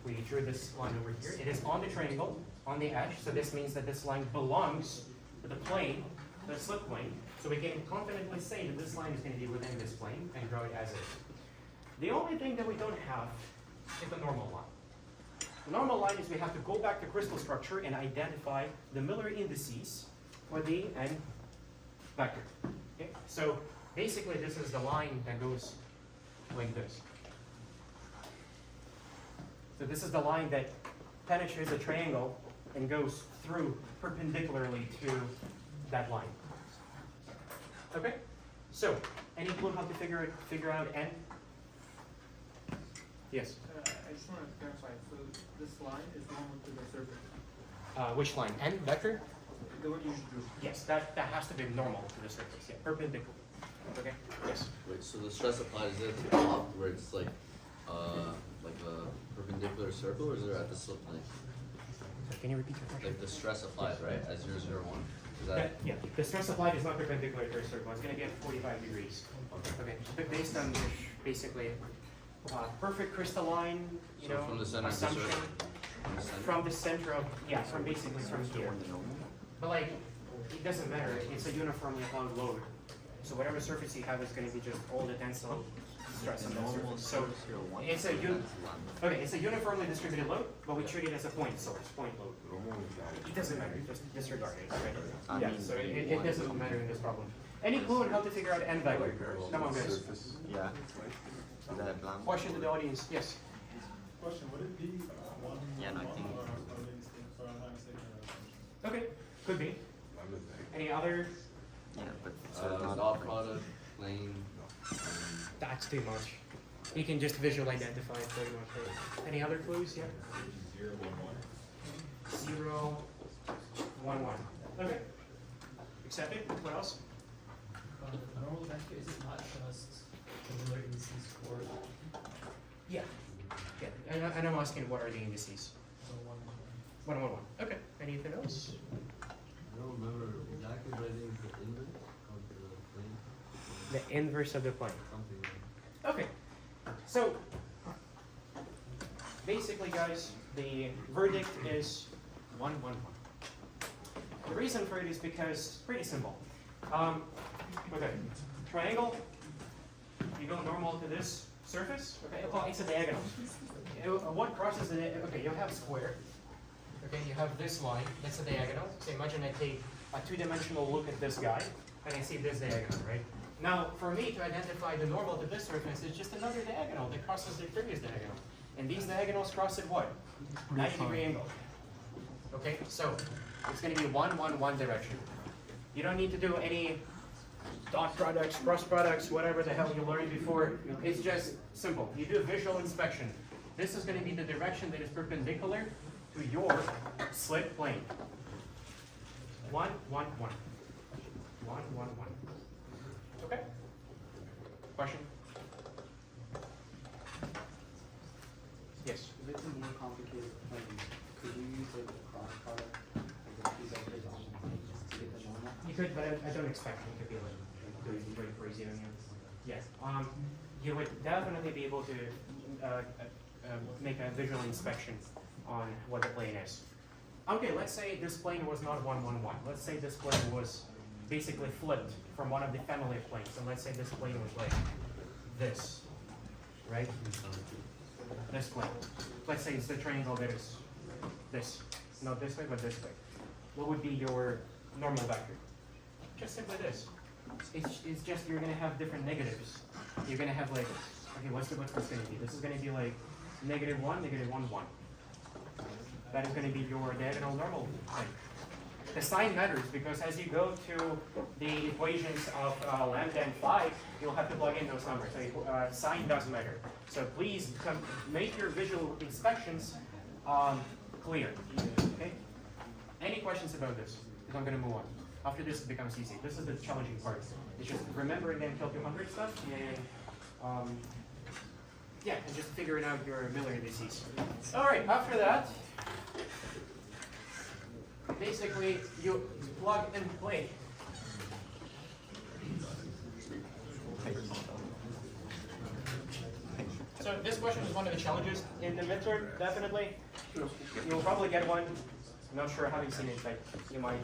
[SPEAKER 1] We drew this line over here. It is on the triangle, on the edge, so this means that this line belongs to the plane, the slip plane. So we can confidently say that this line is going to be within this plane and draw it as is. The only thing that we don't have is the normal line. The normal line is we have to go back to crystal structure and identify the Miller indices for the n vector. Okay? So basically this is the line that goes like this. So this is the line that penetrates the triangle and goes through perpendicularly to that line. Okay? So, any clue how to figure out n? Yes?
[SPEAKER 3] I just want to clarify, so this line is normal to the surface?
[SPEAKER 1] Which line? N vector?
[SPEAKER 3] The one you drew?
[SPEAKER 1] Yes, that has to be normal to the surface. Yeah, perpendicular. Okay? Yes.
[SPEAKER 6] Wait, so the stress applied, is it at the top where it's like a perpendicular circle, or is it at the slip plane?
[SPEAKER 1] So can you repeat your question?
[SPEAKER 6] Like the stress applied, right, at 0, 0, 1? Is
[SPEAKER 1] Yeah,
[SPEAKER 6] that,
[SPEAKER 1] yeah, the stress applied is not perpendicular to a circle. It's going to be at 45 degrees. Okay, but based on this, basically perfect crystalline, you
[SPEAKER 6] So
[SPEAKER 1] know,
[SPEAKER 6] from the center of the
[SPEAKER 1] assumption
[SPEAKER 6] circle? From the center?
[SPEAKER 1] from the center of, yeah, from basically from here. But like, it doesn't matter. It's a uniformly applied load. So whatever surface you have is going to be just all the tensile stress on that surface. So it's a uniformly distributed load, but we treat it as a point source, point load. It doesn't matter. Just disregard it. Right? Yeah. So it doesn't matter in this problem. Any clue on how to figure out n vector? Come on, guys.
[SPEAKER 7] Yeah.
[SPEAKER 1] Question to the audience. Yes.
[SPEAKER 3] Question, would it be one?
[SPEAKER 7] Yeah, no, I think-
[SPEAKER 1] Okay. Could be. Any other?
[SPEAKER 7] Yeah, but
[SPEAKER 6] dot product, plane,
[SPEAKER 1] That's too much. You can just visually identify it pretty much. Right? Any other clues? Yeah. 0, 1, 1. Okay. Accepted. What else?
[SPEAKER 8] Normal vector, is it not just the Miller indices for
[SPEAKER 1] Yeah. Yeah. And I'm asking what are the indices? 1, 1, 1. Okay. Anything else?
[SPEAKER 6] I don't remember exactly, but I think it's the inverse of the plane.
[SPEAKER 1] The inverse of the plane.
[SPEAKER 6] Something like that.
[SPEAKER 1] Okay. So basically, guys, the verdict is 1, 1, 1. The reason for it is because it's pretty simple. Okay, triangle. You go normal to this surface. Okay, oh, it's a diagonal. What crosses the? Okay, you have square. Okay, you have this line. That's a diagonal. So imagine I take a two-dimensional look at this guy, and I see this diagonal, right? Now, for me to identify the normal to this surface, it's just another diagonal that crosses the previous diagonal. And these diagonals cross at what? 90-degree angle. Okay, so it's going to be 1, 1, 1 direction. You don't need to do any dot products, cross products, whatever the hell you learned before. It's just simple. You do visual inspection. This is going to be the direction that is perpendicular to your slit plane. 1, 1, 1. 1, 1, 1. Okay? Question? Yes?
[SPEAKER 2] If it's a more complicated plane, could you use like a cross product, like a piece of it to get the normal?
[SPEAKER 1] You could, but I don't expect it to be like very crazy on you. Yes. You would definitely be able to make a visual inspection on what the plane is. Okay, let's say this plane was not 1, 1, 1. Let's say this plane was basically flipped from one of the family of planes. And let's say this plane was like this, right? This plane. Let's say it's the triangle that is this. Not this way, but this way. What would be your normal vector? Just simply this. It's just you're going to have different negatives. You're going to have like, okay, what's this going to be? This is going to be like -1, -1, 1. That is going to be your diagonal normal thing. The sign matters because as you go to the equations of lambda and phi, you'll have to plug in those numbers. So sign does matter. So please make your visual inspections clear. Okay? Any questions about this? Because I'm going to move on. After this, it becomes easy. This is the challenging part. It's just remembering the MTL300 stuff and yeah, and just figuring out your Miller indices. All right. After that. Basically, you plug and play. So this question is one of the challenges in the midterm, definitely. You'll probably get one. I'm not sure, I haven't seen it, but you might.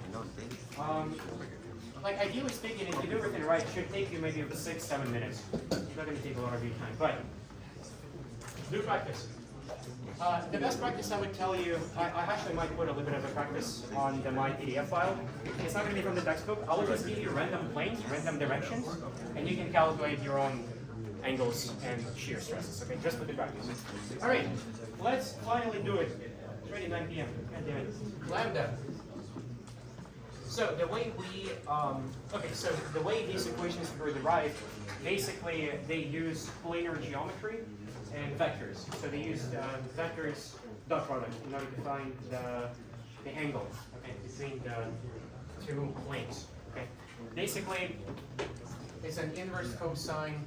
[SPEAKER 1] Like ideally speaking, if you do everything right, it should take you maybe 6, 7 minutes. It's not going to take a lot of your time, but do practice. The best practice I would tell you, I actually might put a little bit of a practice on my PDF file. It's not going to be from the textbook. I will just give you random planes, random directions, and you can calculate your own angles and shear stresses, okay? Just for the practice. All right, let's finally do it. It's already 9 p.m. God damn it. Lambda. So the way we, so the way these equations were derived, basically they use planar geometry and vectors. So they used vectors dot product in order to find the angle, okay, between the two planes. Okay, basically it's an inverse cosine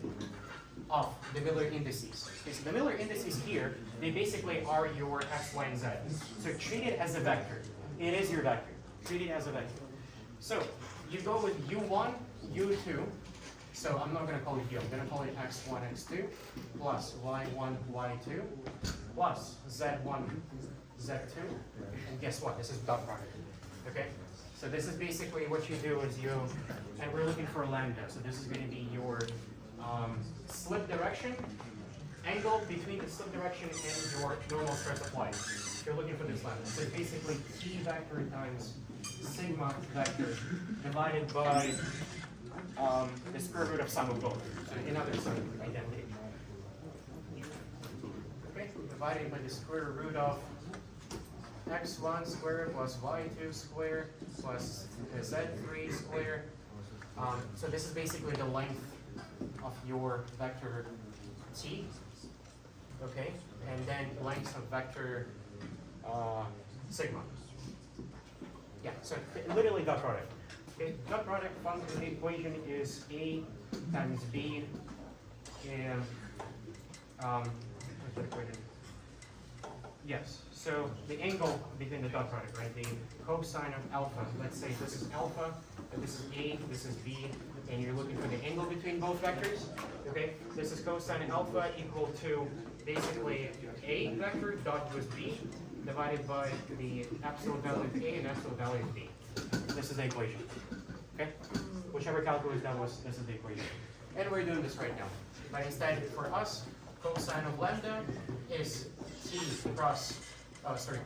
[SPEAKER 1] of the Miller indices. Okay, so the Miller indices here, they basically are your x, y, and z. So treat it as a vector. It is your vector. Treat it as a vector. So you go with u1, u2. So I'm not going to call it u. I'm going to call it x1, x2 plus y1, y2 plus z1, z2. And guess what? This is dot product. Okay? So this is basically what you do is you, and we're looking for lambda. So this is going to be your slip direction, angle between the slip direction and your normal stress applied. You're looking for this lambda. So it's basically t vector times sigma vector divided by the square root of sum of both. So another sum identity. Okay, divided by the square root of x1 squared plus y2 squared plus z3 squared. So this is basically the length of your vector t. Okay, and then length of vector sigma. Yeah, so literally dot product. Okay, dot product function equation is a times b and split equation. Yes, so the angle between the dot product, right? The cosine of alpha, let's say this is alpha, and this is A, this is B, and you're looking for the angle between both vectors, okay? This is cosine alpha equal to basically A vector dot with B divided by the absolute value of A and absolute value of B. This is the equation, okay? Whichever calculus that was, this is the equation. And we're doing this right now. But instead, for us, cosine of lambda is T cross,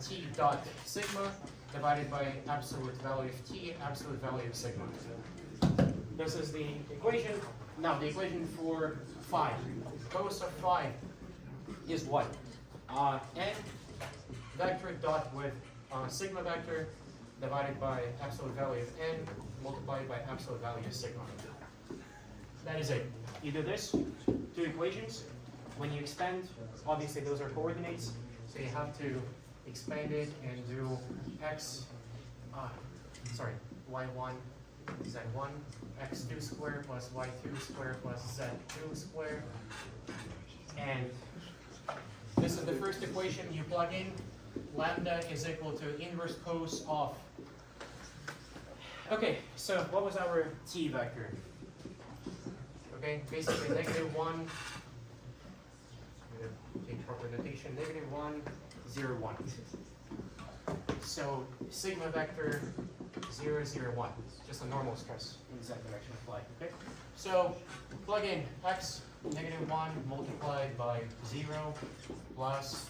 [SPEAKER 1] T dot sigma divided by absolute value of T, absolute value of sigma. This is the equation. Now, the equation for phi. Cos of phi is what? N vector dot with sigma vector divided by absolute value of n multiplied by absolute value of sigma. That is it. You do this, two equations. When you expand, obviously those are coordinates, so you have to expand it and do x, y1, z1, x2 squared plus y2 squared plus z2 squared. And this is the first equation you plug in. Lambda is equal to inverse cos of. Okay, so what was our t vector? Okay, basically -1, take proper notation, -1, 0, 1. So sigma vector 0, 0, 1, just a normal stress in the z direction applied. Okay, so plug in x -1 multiplied by 0 plus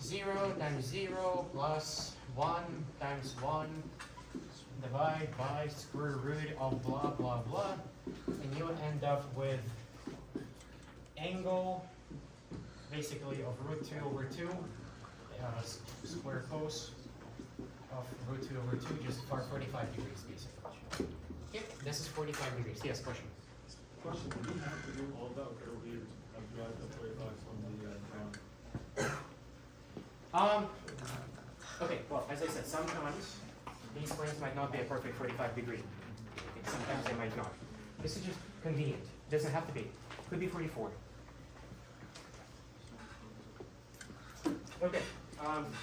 [SPEAKER 1] 0 times 0 plus 1 times 1 divide by square root of blah blah blah, and you end up with angle basically of root 2 over 2, square cos of root 2 over 2, just for 45 degrees basically. Okay, this is 45 degrees. Yes, question?
[SPEAKER 7] Question, do you have to do all that, or will you drive the 45 from the ground?
[SPEAKER 1] Okay, well, as I said, sometimes these planes might not be a perfect 45 degree. Sometimes they might not. This is just convenient. Doesn't have to be. Could be 44. Okay,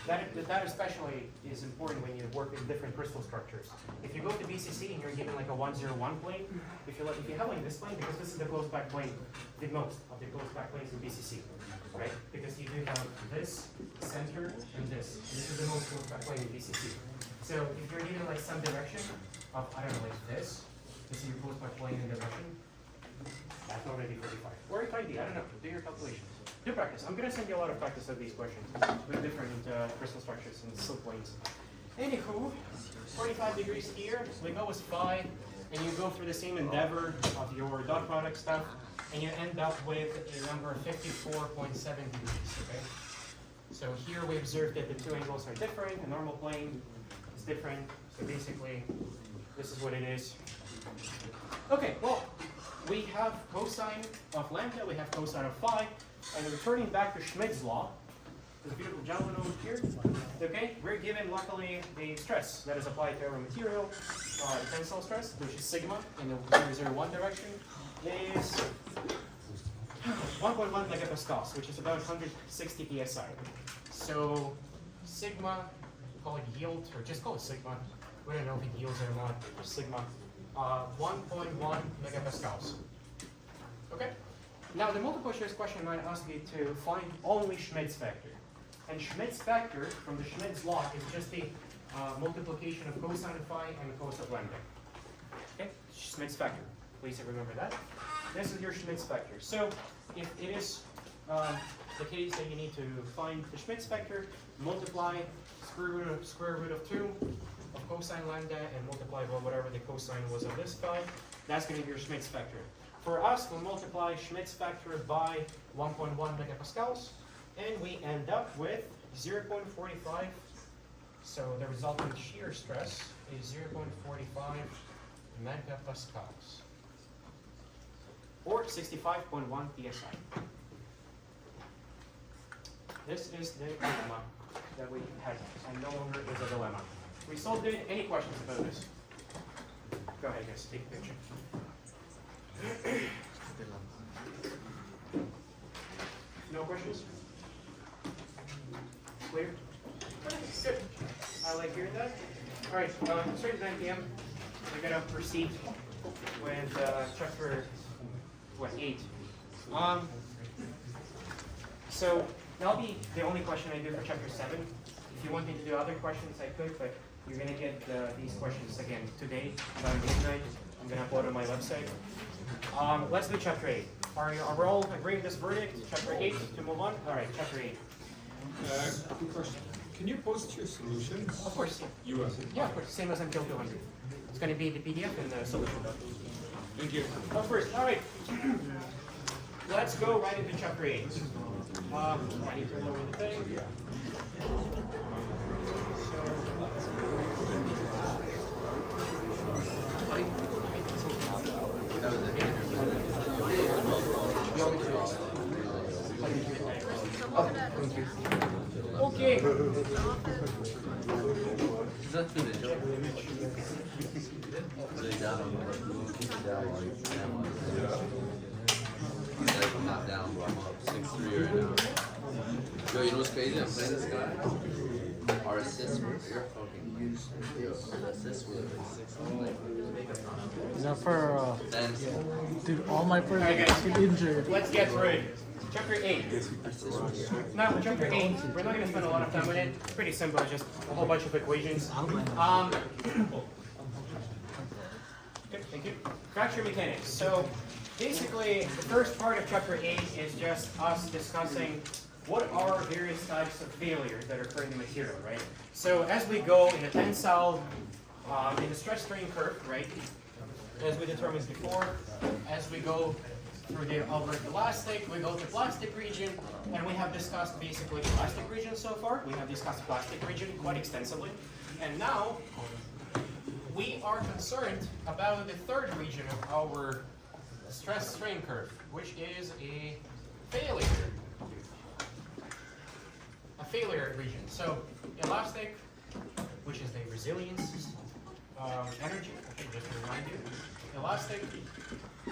[SPEAKER 1] that especially is important when you work in different crystal structures. If you go to BCC and you're given like a 101 plane, if you have like this plane, because this is the closed back plane, the most of the closed back planes in BCC, right? Because you do have this, center, and this. This is the most closed back plane in BCC. So if you're given like some direction of, I don't know, like this is your closed back plane in direction, that's already 45. Or it might be, I don't know, do your calculations. Do practice. I'm going to send you a lot of practice of these questions with different crystal structures and silk planes. Anywho, 45 degrees here, we go with phi, and you go through the same endeavor of your dot product stuff, and you end up with a number of 54.7 degrees, okay? So here we observe that the two angles are different, the normal plane is different, so basically this is what it is. Okay, well, we have cosine of lambda, we have cosine of phi, and returning back to Schmidt's law, this beautiful gentleman over here, okay, we're given luckily the stress that is applied to our material, the tensile stress, which is sigma in the 0, 0, 1 direction, is 1.1 megapascals, which is about 160 psi. So sigma, call it yield, or just call it sigma. We don't know if it yields or not, sigma. 1.1 megapascals. Okay? Now the multiple choice question might ask you to find only Schmidt's factor. And Schmidt's factor from the Schmidt's law is just the multiplication of cosine of phi and cos of lambda. Okay? Schmidt's factor. Please remember that. This is your Schmidt's factor. So if it is the case that you need to find the Schmidt's factor, multiply square root of 2 of cosine lambda and multiply by whatever the cosine was of this phi. That's going to be your Schmidt's factor. For us, we'll multiply Schmidt's factor by 1.1 megapascals, and we end up with 0.45. So the resultant shear stress is 0.45 megapascals, or 65.1 psi. This is the dilemma that we had, and no longer is a dilemma. We solved it. Any questions about this? Go ahead, guys. Take a picture. No questions? clear? Okay, good. I like hearing that. All right, starting at 9 p.m. We're gonna proceed with chapter 8. So that'll be the only question I do for chapter 7. If you want me to do other questions, I could, but you're gonna get these questions again today about midnight. I'm gonna upload on my website. Let's do chapter 8. Are we all agreeing with this verdict? Chapter 8 to move on? All right, chapter 8.
[SPEAKER 7] Quick question. Can you post your solutions?
[SPEAKER 1] Of course, yeah. Yeah, of course, same as MTL300. It's gonna be the PDF and the solution document.
[SPEAKER 7] Thank you.
[SPEAKER 1] Of course, all right. Let's go right into chapter 8. I need to lower the thing. Okay.
[SPEAKER 6] Is that finished? Lay down on the keep it down while you analyze. He's like, I'm not down, bro. I'm up 6-3 right now. Yo, you know what's crazy? I'm playing this guy. Our assists were you're fucking used. Yo, our assists were like 6.
[SPEAKER 4] Is that for,
[SPEAKER 6] And
[SPEAKER 4] dude, all my players
[SPEAKER 1] Alright, guys.
[SPEAKER 4] get injured.
[SPEAKER 1] Let's get through it. Chapter 8. Now, chapter 8, we're not going to spend a lot of time on it. It's pretty simple, it's just a whole bunch of equations. Good, thank you. Fracture mechanics. So, basically, the first part of chapter 8 is just us discussing what are various types of failures that occur in the material, right? So, as we go in the tensile, in the stress strain curve, right? As we determined before, as we go through the outward elastic, we go to plastic region, and we have discussed basically plastic region so far. We have discussed plastic region quite extensively. And now, we are concerned about the third region of our stress strain curve, which is a failure. A failure region. So, elastic, which is the resilience energy, okay, just to remind you.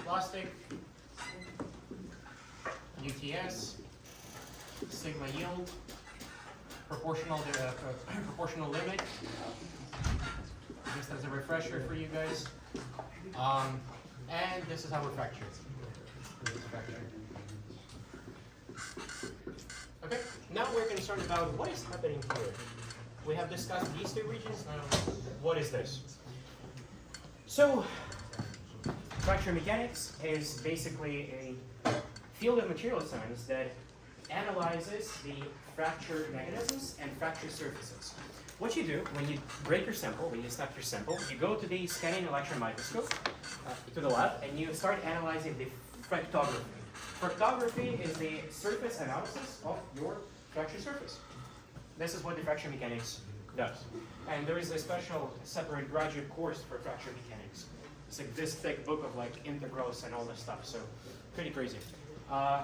[SPEAKER 1] Elastic, UTS, sigma yield, proportional limit. Just as a refresher for you guys. And this is how we're fractured. Okay, now we're concerned about what is happening here. We have discussed these two regions. Now, what is this? So, fracture mechanics is basically a field of material science that analyzes the fracture mechanisms and fracture surfaces. What you do when you break your sample, when you snap your sample, you go to the scanning electron microscope, to the lab, and you start analyzing the fructography. Fructography is the surface analysis of your fracture surface. This is what the fracture mechanics does. And there is a special separate graduate course for fracture mechanics. It's like this thick book of like integrals and all this stuff, so pretty crazy.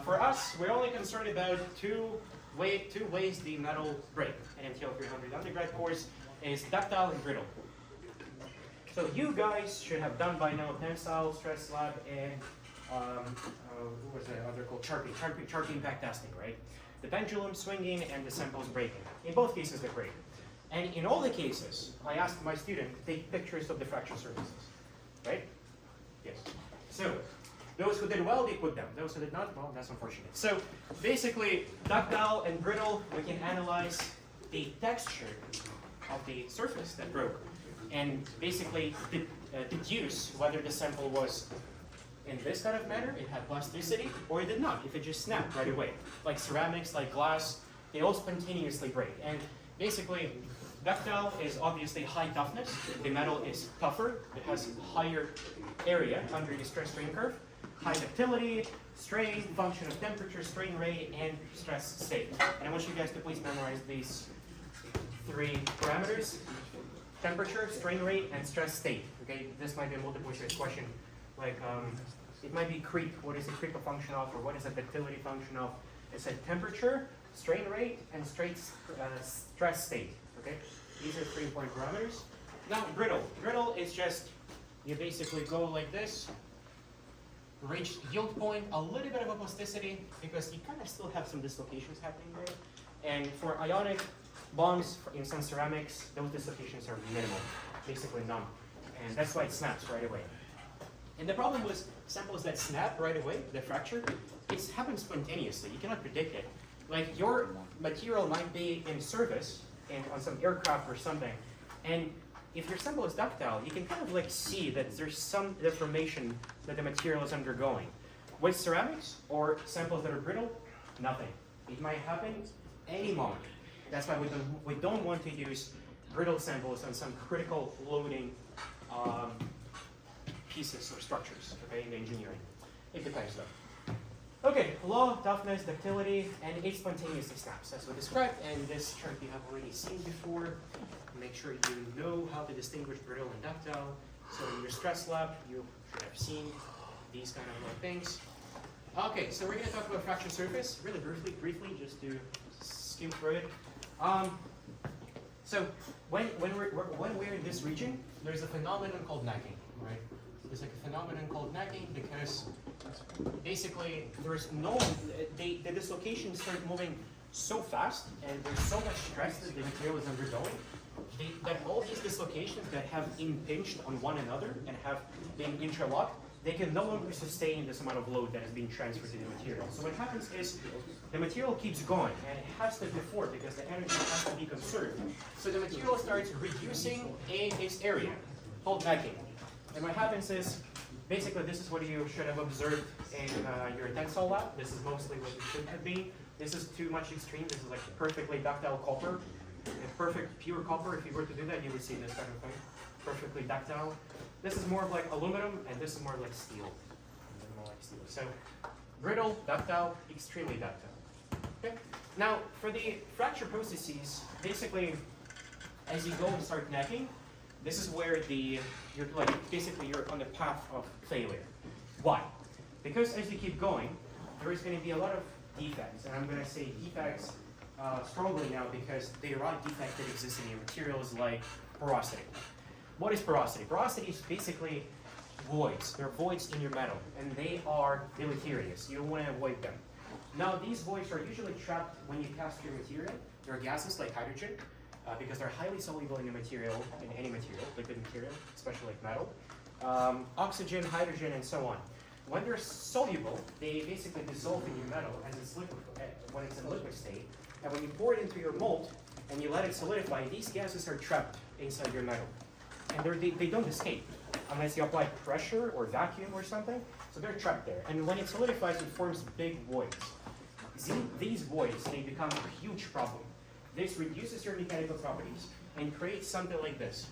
[SPEAKER 1] For us, we're only concerned about two ways the metal break. An MTL300 undergrad course is ductile and brittle. So you guys should have done by now tensile, stress lab, and what was the other called? Charpy impact testing, right? The pendulum swinging and the samples breaking. In both cases, they break. And in all the cases, I asked my student to take pictures of the fracture surfaces, right? Yes. So those who did well, they put them. Those who did not, well, that's unfortunate. So basically, ductile and brittle, we can analyze the texture of the surface that broke, and basically deduce whether the sample was in this kind of manner, it had plasticity, or it did not, if it just snapped right away. Like ceramics, like glass, they all spontaneously break. And basically, ductile is obviously high toughness. The metal is tougher. It has higher area under the stress strain curve. High ductility, strain, function of temperature, strain rate, and stress state. And I want you guys to please memorize these three parameters: temperature, strain rate, and stress state. Okay, this might be a multiple choice question. Like, it might be creep. What is the creep a function of, or what is a ductility function of? It's a temperature, strain rate, and stress state. Okay, these are 3 important parameters. Now, brittle. Brittle is just, you basically go like this, reach yield point, a little bit of a plasticity, because you kind of still have some dislocations happening there. And for ionic bonds, in some ceramics, those dislocations are minimal, basically none. And that's why it snaps right away. And the problem with samples that snap right away, the fracture, it happens spontaneously. You cannot predict it. Like your material might be in service and on some aircraft or something, and if your sample is ductile, you can kind of like see that there's some deformation that the material is undergoing. With ceramics or samples that are brittle, nothing. It might happen any moment. That's why we don't want to use brittle samples on some critical loading pieces or structures, okay, in engineering. It depends though. Okay, low toughness, ductility, and it spontaneously snaps, as we described, and this chart you have already seen before. Make sure you know how to distinguish brittle and ductile. So in your stress lab, you should have seen these kind of things. Okay, so we're going to talk about fracture surface, really briefly, just to skim through it. So when we're in this region, there's a phenomenon called necking, right? There's like a phenomenon called necking because basically there's no, the dislocations start moving so fast and there's so much stress that the material is undergoing that all these dislocations that have impinged on one another and have been interlocked, they can no longer sustain this amount of load that is being transferred to the material. So what happens is the material keeps going and it has to deform because the energy has to be conserved. So the material starts reducing its area, called necking. And what happens is, basically this is what you should have observed in your tensile lab. This is mostly what it should have been. This is too much extreme. This is like perfectly ductile copper. A perfect pure copper, if you were to do that, you would see this kind of thing. Perfectly ductile. This is more of like aluminum, and this is more like steel. More like steel. So brittle, ductile, extremely ductile. Okay. Now for the fracture processes, basically, as you go and start necking, this is where you're on the path of failure. Why? Because as you keep going, there is going to be a lot of defects, and I'm going to say defects strongly now because they are defects that exist in your materials like porosity. What is porosity? Porosity is basically voids. They're voids in your metal, and they are deleterious. You want to avoid them. Now, these voids are usually trapped when you cast your material. There are gases like hydrogen, because they're highly soluble in the material, in any material, liquid material, especially like metal. Oxygen, hydrogen, and so on. When they're soluble, they basically dissolve in your metal as it's liquid, when it's in liquid state. And when you pour it into your mold and you let it solidify, these gases are trapped inside your metal. And they don't escape unless you apply pressure or vacuum or something. So they're trapped there. And when it solidifies, it forms big voids. These voids, they become a huge problem. This reduces your mechanical properties and creates something like this.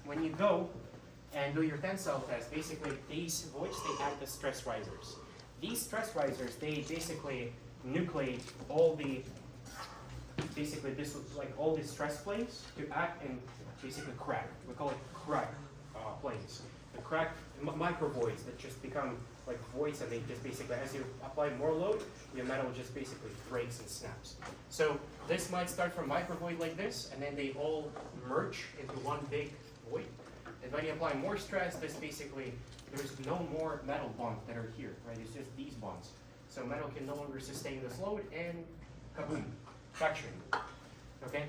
[SPEAKER 1] When you go and do your tensile test, basically these voids, they act as stress risers. These stress risers, they basically nucleate all the, all the stress planes to act and basically crack. We call it crack planes. The crack microvoids that just become like voids, and they just basically, as you apply more load, your metal just basically breaks and snaps. So this might start from microvoid like this, and then they all merge into one big void. And when you apply more stress, this basically, there's no more metal bonds that are here, right? It's just these bonds. So metal can no longer sustain this load, and kaboom, fracturing. Okay?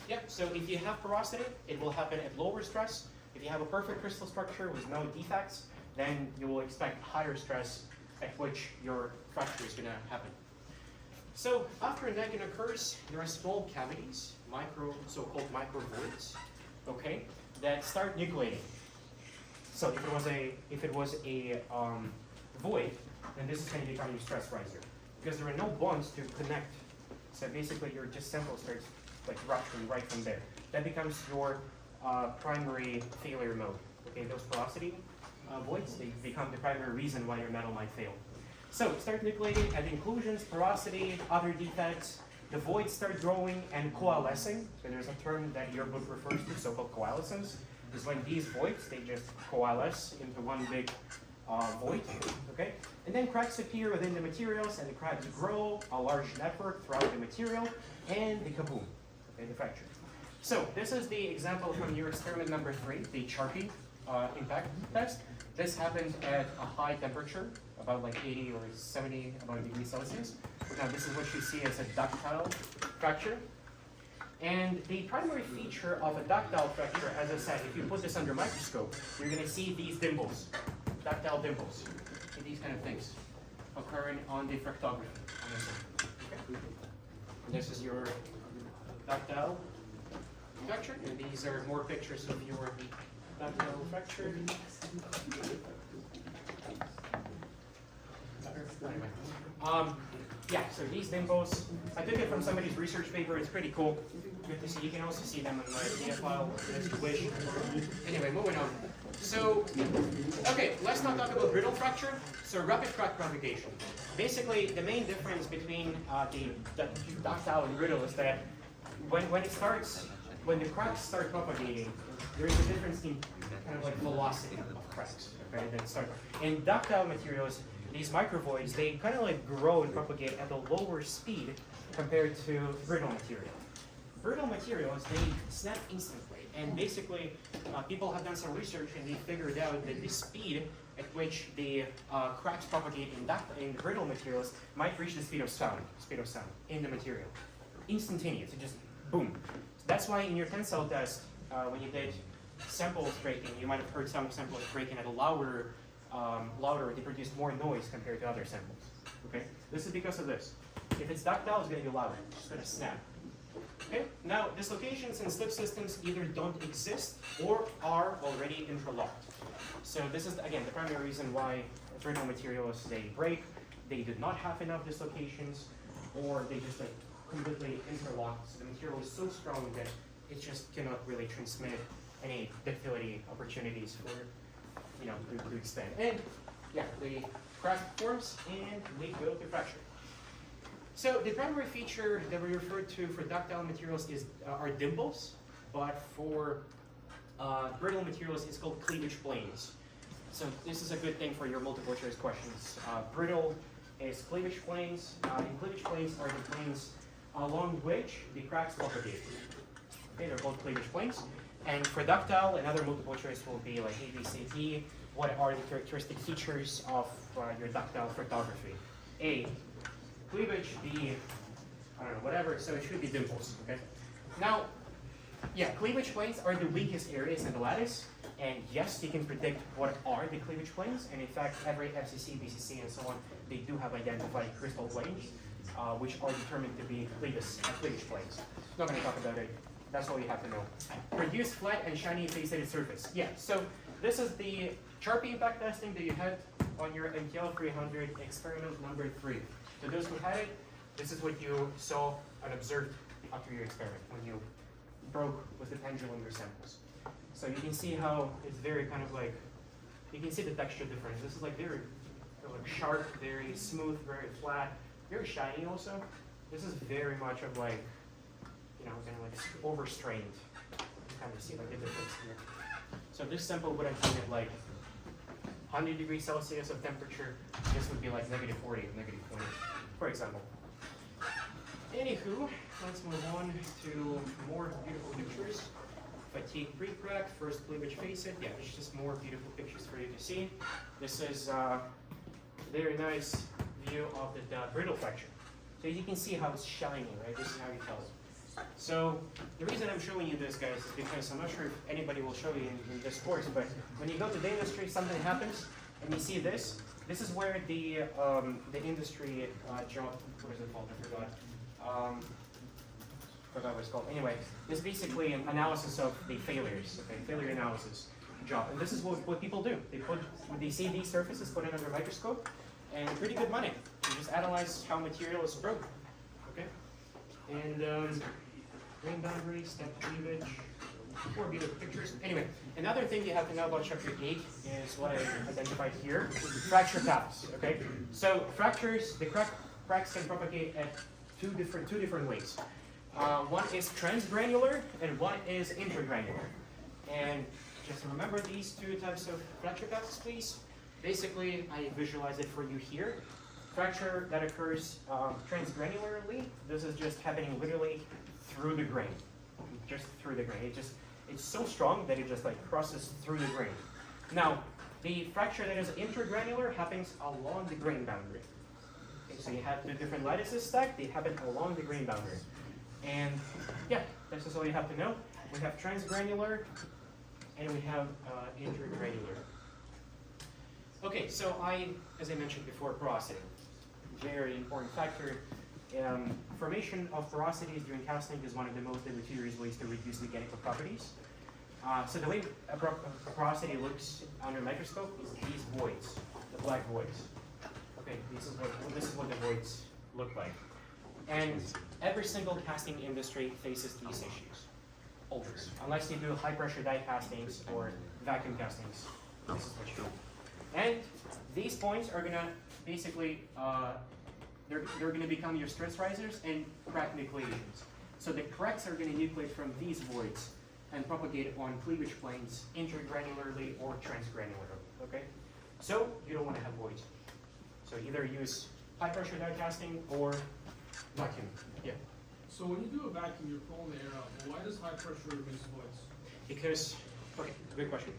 [SPEAKER 1] Yep, so if you have porosity, it will happen at lower stress. If you have a perfect crystal structure with no defects, then you will expect higher stress at which your fracture is going to happen. So after a necking occurs, there are small cavities, so-called microvoids, okay, that start nucleating. So if it was a void, then this is going to become your stress riser because there are no bonds to connect. So basically, your just sample starts like rupturing right from there. That becomes your primary failure mode. Okay, those porosity voids, they become the primary reason why your metal might fail. So start nucleating at inclusions, porosity, other defects. The voids start growing and coalescing. So there's a term that your book refers to, so-called coalescence. Is when these voids, they just coalesce into one big void, okay? And then cracks appear within the materials, and the cracks grow a large network throughout the material, and the kaboom, okay, the fracture. So this is the example from your experiment number 3, the Sharpie impact test. This happens at a high temperature, about like 80 or 70 about degrees Celsius. Now this is what you see as a ductile fracture. And the primary feature of a ductile fracture, as I said, if you put this under a microscope, you're going to see these dimples, ductile dimples, see these kind of things occurring on the fractography. Okay. And this is your ductile fracture, and these are more pictures of your ductile fracture. Anyway, yeah, so these dimples, I took it from somebody's research paper. It's pretty cool. Good to see. You can also see them in my data file if you wish. Anyway, moving on. So, okay, let's not talk about brittle fracture. So, rapid crack propagation. Basically, the main difference between the ductile and brittle is that when the cracks start propagating, there is a difference in kind of like velocity of cracks. Okay, that start. In ductile materials, these microvoids, they kind of like grow and propagate at a lower speed compared to brittle material. Brittle materials, they snap instantly, and basically people have done some research and they figured out that the speed at which the cracks propagate in brittle materials might reach the speed of sound in the material. Instantaneous, it just boom. That's why in your tensile test, when you did samples breaking, you might have heard some samples breaking at a louder, they produce more noise compared to other samples. Okay, this is because of this. If it's ductile, it's going to be louder. It's just going to snap. Okay, now dislocations in slip systems either don't exist or are already interlocked. So this is again the primary reason why brittle materials they break. They do not have enough dislocations, or they just like completely interlock. So the material is so strong that it just cannot really transmit any ductility opportunities for to expand. And yeah, the crack forms and we go to fracture. So the primary feature that we refer to for ductile materials are dimples, but for brittle materials it's called cleavage planes. So this is a good thing for your multiple choice questions. Brittle is cleavage planes, and cleavage planes are the planes along which the cracks propagate. Okay, they're called cleavage planes. And for ductile, another multiple choice will be like A, B, C, D. What are the characteristic features of your ductile fractography? A, cleavage. B, I don't know, whatever. So it should be dimples. Okay. Now, yeah, cleavage planes are the weakest areas in the lattice. And yes, you can predict what are the cleavage planes. And in fact, every FCC, BCC, and so on, they do have identified crystal planes, which are determined to be cleavage planes. Not going to talk about it. That's all you have to know. Produce flat and shiny faceted surface. Yeah, so this is the sharp impact testing that you had on your MTL300 experiment number 3. So those who had it, this is what you saw and observed after your experiment when you broke with the pendulum your samples. So you can see how it's very kind of like, you can see the texture difference. This is like very like sharp, very smooth, very flat, very shiny also. This is very much of like, kind of like overstrained. Kind of see like the difference here. So this sample would have been at like 100 degrees Celsius of temperature. This would be like -40, -20, for example. Anywho, let's move on to more beautiful pictures. Fatigue pre-crack, first cleavage facet. Yeah, it's just more beautiful pictures for you to see. This is a very nice view of the brittle fracture. So you can see how it's shiny, right? This is how you tell it. So the reason I'm showing you this, guys, is because I'm not sure if anybody will show you in this course, but when you go to the industry, something happens, and you see this. This is where the industry job, what is it called? I forgot. Forgot what it's called. Anyway, this is basically an analysis of the failures, okay, failure analysis job. And this is what people do. They see these surfaces, put it under a microscope, and pretty good money. You just analyze how material is broken, okay? And grain boundary, step cleavage, more beautiful pictures. Anyway, another thing you have to know about chapter 8 is what I identified here, fracture paths, okay? So fractures, the cracks can propagate at two different ways. One is transgranular and one is intergranular. And just remember these two types of fracture paths, please. Basically, I visualize it for you here. Fracture that occurs transgranularly, this is just happening literally through the grain. Just through the grain. It's so strong that it just like crosses through the grain. Now, The fracture that is intergranular happens along the grain boundary. Okay, so you have two different lattices stacked, they happen along the grain boundary. And yeah, this is all you have to know. We have transgranular and we have intergranular. Okay, so as I mentioned before, porosity. Very important factor. Formation of porosities during casting is one of the most deleterious ways to reduce mechanical properties. So the way a porosity looks under a microscope is these voids, the black voids. Okay, this is what the voids look like. And every single casting industry faces these issues. Always. Unless you do high pressure die castings or vacuum castings, this is what you do. And these points are gonna basically, they're gonna become your stress risers and crack nucleations. So the cracks are gonna nucleate from these voids and propagate on cleavage planes intergranularly or transgranularly, okay? So you don't wanna have voids. So either use high pressure die casting or vacuum, yeah.
[SPEAKER 7] So when you do a vacuum, you're pulling the air out. Well, why does high pressure reduce voids?
[SPEAKER 1] Because, okay, good question.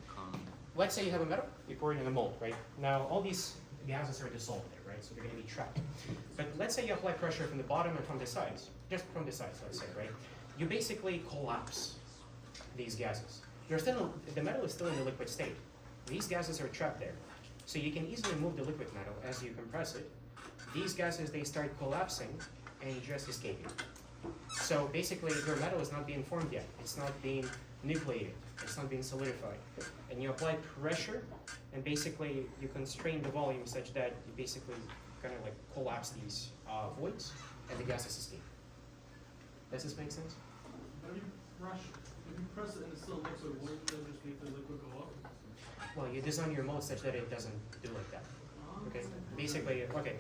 [SPEAKER 1] Let's say you have a metal, you pour it in a mold, right? Now all these gases are dissolved there, right? So they're gonna be trapped. But let's say you apply pressure from the bottom and from the sides, just from the sides, let's say, right? You basically collapse these gases. The metal is still in the liquid state. These gases are trapped there. So you can easily move the liquid metal as you compress it. These gases, they start collapsing and just escaping. So basically your metal is not being formed yet. It's not being nucleated. It's not being solidified. And you apply pressure and basically you constrain the volume such that you basically kind of like collapse these voids and the gases escape. Does this make sense?
[SPEAKER 7] If you press it and it still looks like void, then just make the liquid go up.
[SPEAKER 1] Well, you design your mold such that it doesn't do like that. Okay. Basically, okay.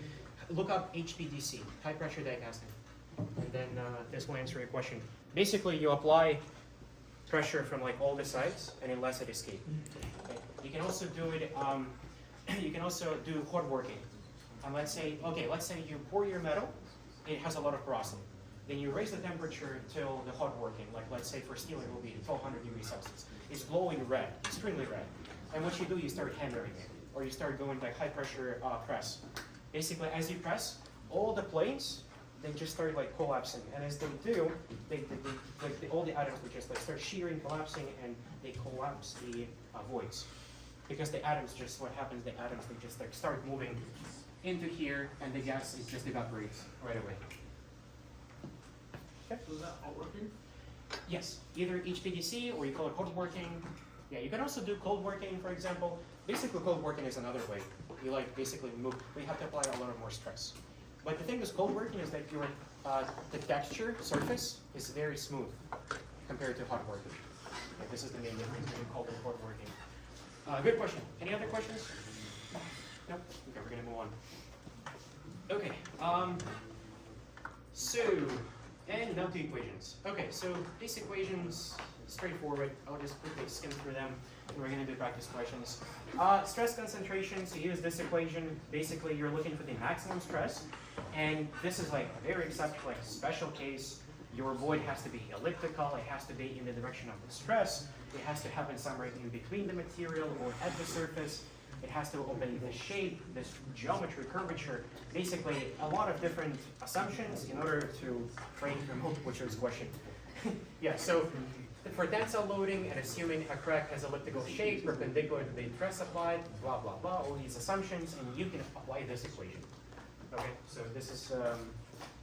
[SPEAKER 1] Look up HPDC, high pressure die casting, and then this will answer your question. Basically, you apply pressure from like all the sides, and it lets it escape. Okay. You can also do it. You can also do hot working. And let's say you pour your metal, it has a lot of porosity. Then you raise the temperature till the hot working. Like let's say for steel, it will be 1200 degrees Celsius. It's glowing red, extremely red. And what you do, you start hammering it, or you start going like high pressure press. Basically, as you press, all the planes, they just start like collapsing. And as they do, all the atoms would just like start shearing, collapsing, and they collapse the voids. Because the atoms just, what happens, the atoms, they just like start moving into here, and the gas, it just evaporates right away.
[SPEAKER 7] So is that hot working?
[SPEAKER 1] Yes, either HPDC or you call it hot working. Yeah, you can also do cold working, for example. Basically, cold working is another way. You like basically move, we have to apply a lot of more stress. But the thing with cold working is that your the texture surface is very smooth compared to hot working. Okay, this is the main difference between cold and hot working. Good question. Any other questions? Nope. Okay, we're gonna move on. Okay. And now to equations. Okay, so these equations, straightforward. I'll just quickly skim through them, and we're going to do practice questions. Stress concentration, so use this equation. Basically, you're looking for the maximum stress, and this is like a very exceptional, like special case. Your void has to be elliptical, it has to be in the direction of the stress, it has to happen somewhere in between the material or at the surface. It has to obey the shape, this geometry, curvature, basically a lot of different assumptions in order to frame your multiple choice question. Yeah, so for tensile loading and assuming a crack has elliptical shape, perpendicular to the stress applied, blah, blah, blah, all these assumptions, and you can apply this equation. Okay, so this is,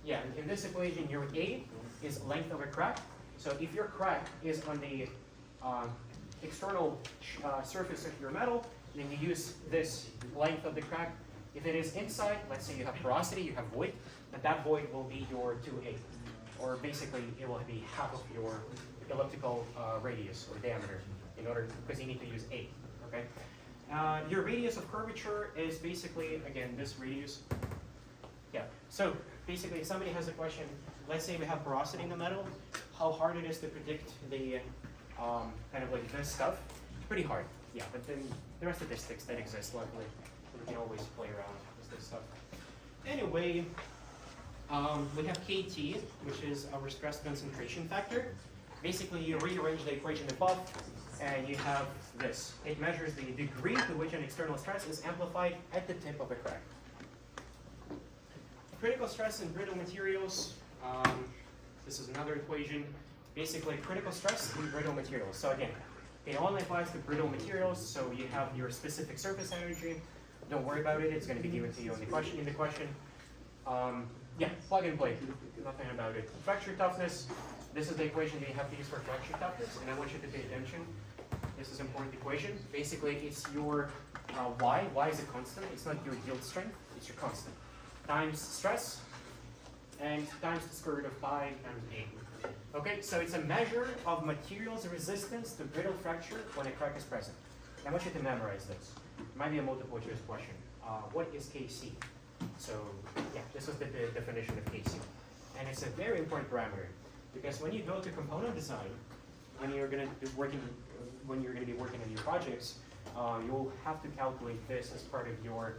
[SPEAKER 1] yeah, in this equation, your A is length of a crack. So if your crack is on the external surface of your metal, then you use this length of the crack. If it is inside, let's say you have porosity, you have void, then that void will be your 2A. Or basically, it will be half of your elliptical radius or diameter in order, because you need to use A, okay? Your radius of curvature is basically, again, this radius. Yeah, so basically if somebody has a question, let's say we have porosity in the metal, how hard it is to predict the kind of like this stuff, pretty hard. Yeah, but then there are statistics that exist, luckily. We can always play around with this stuff. Anyway, we have KT, which is our stress concentration factor. basically you rearrange the equation above, and you have this. It measures the degree to which an external stress is amplified at the tip of a crack. Critical stress in brittle materials. This is another equation. Basically, critical stress in brittle materials. So again, it only applies to brittle materials. So you have your specific surface energy. Don't worry about it. It's going to be given to you in the question. Yeah, plug and play. Nothing about it. Fracture toughness. This is the equation that you have to use for fracture toughness, and I want you to pay attention. This is an important equation. Basically, it's your y. Y is a constant. It's not your yield strength. It's your constant. Times stress, and times the square root of pi times A. Okay, so it's a measure of material's resistance to brittle fracture when a crack is present. I want you to memorize this. It might be a multiple choice question. What is Kc? So yeah, this is the definition of Kc. And it's a very important parameter, because when you go to component design, when you're going to be working on your projects, you'll have to calculate this as part of your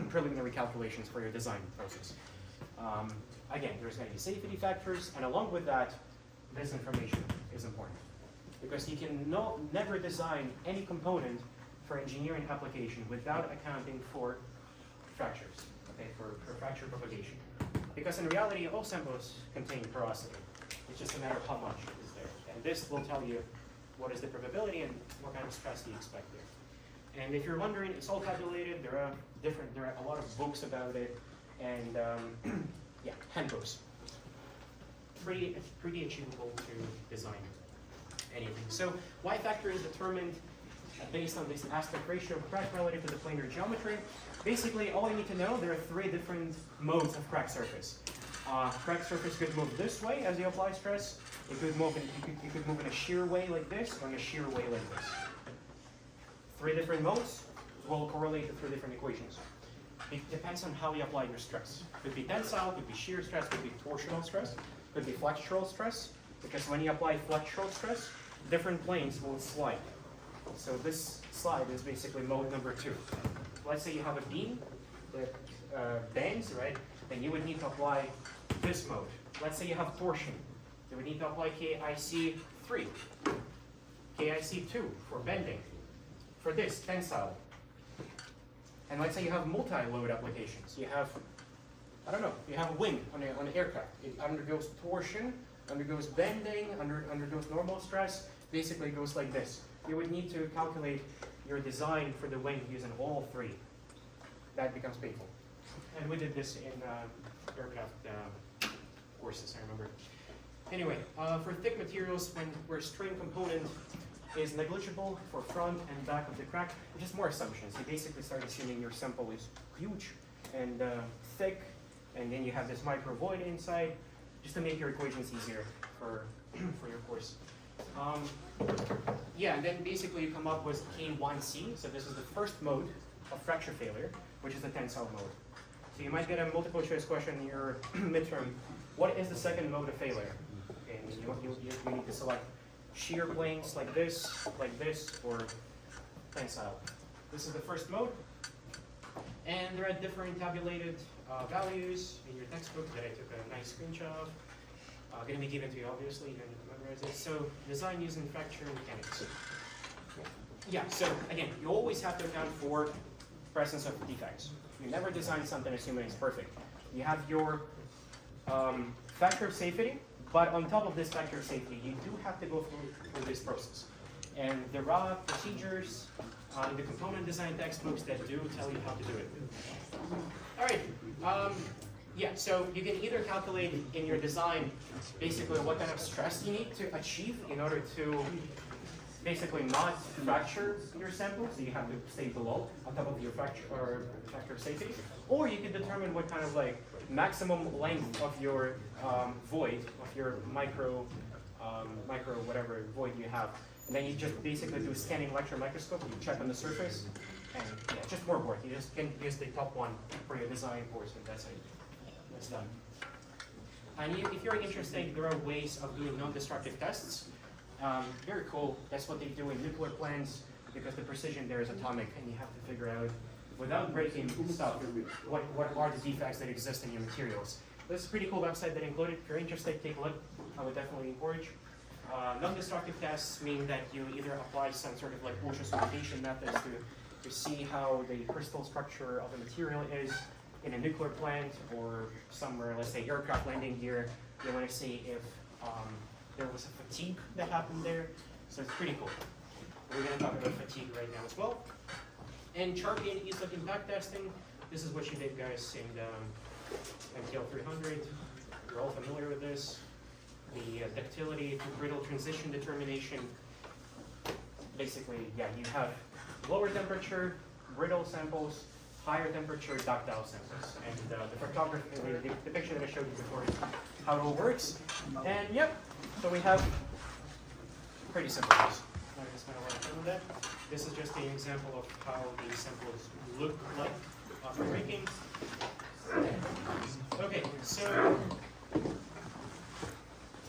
[SPEAKER 1] preliminary calculations for your design process. Again, there's going to be safety factors, and along with that, this information is important, because you can never design any component for engineering application without accounting for fractures, okay, for fracture propagation. Because in reality, all samples contain porosity. It's just a matter of how much is there. And this will tell you what is the probability and what kind of stress do you expect there. And if you're wondering, it's all calculated. There are a lot of books about it, and yeah, handbooks. It's pretty achievable to design anything. So Y factor is determined based on this aspect ratio of crack relative to the planar geometry. Basically, all you need to know, there are 3 different modes of crack surface. Crack surface could move this way as you apply stress. It could move in a shear way like this, or in a shear way like this. 3 different modes will correlate to 3 different equations. It depends on how you apply your stress. Could be tensile, could be shear stress, could be torsional stress, could be flexural stress, because when you apply flexural stress, different planes will slide. So this slide is basically mode number 2. Let's say you have a beam that bends, right? Then you would need to apply this mode. Let's say you have torsion. You would need to apply KIC3, KIC2 for bending. For this, tensile. And let's say you have multi-load applications. You have, I don't know, you have a wing on an aircraft. It undergoes torsion, undergoes bending, undergoes normal stress. Basically it goes like this. You would need to calculate your design for the wing using all 3. That becomes painful. And we did this in aircraft courses, I remember. Anyway, for thick materials, where strain component is negligible for front and back of the crack, just more assumptions. You basically start assuming your sample is huge and thick, and then you have this micro void inside, just to make your equations easier for your course. Yeah, and then basically you come up with K1C. So this is the first mode of fracture failure, which is the tensile mode. So you might get a multiple choice question in your midterm. What is the second mode of failure? Okay, and you need to select shear planes like this, or tensile. This is the first mode. And there are different tabulated values in your textbook that I took a nice screenshot of. Going to be given to you, obviously, you don't need to memorize it. So, design using fracture mechanics. Yeah, so again, you always have to account for presence of defects. You never design something assuming it's perfect. You have your factor of safety, but on top of this factor of safety, you do have to go through this process. And there are procedures in the component design textbooks that do tell you how to do it. All right. Yeah, so you can either calculate in your design basically what kind of stress you need to achieve in order to basically not fracture your sample, so you have to stay below on top of your fracture or factor of safety, or you can determine what kind of like maximum length of your void, of your micro whatever void you have, and then you just basically do a scanning electron microscope. You check on the surface, and yeah, just more work. You just can use the top one for your design course, and that's it. That's done. And if you're interested, there are ways of doing non-destructive tests. Very cool. That's what they do in nuclear plants, because the precision there is atomic, and you have to figure out, without breaking stuff, what are the defects that exist in your materials. This is a pretty cool website that included. If you're interested, take a look. I would definitely encourage. Non-destructive tests mean that you either apply some sort of like ultrasonication methods to see how the crystal structure of the material is in a nuclear plant or somewhere, let's say aircraft landing gear. You want to see if there was a fatigue that happened there. So it's pretty cool. We're going to talk about fatigue right now as well. And Charpy and E-slip impact testing. This is what you did, guys, in MTL300. You're all familiar with this. The ductility to brittle transition determination. Basically, yeah, you have lower temperature brittle samples, higher temperature ductile samples. And the photography, the picture that I showed you before is how it all works. And yep, so we have pretty simple use. I'm just going to want to film that. This is just an example of how the samples look like after breaking. Okay, so,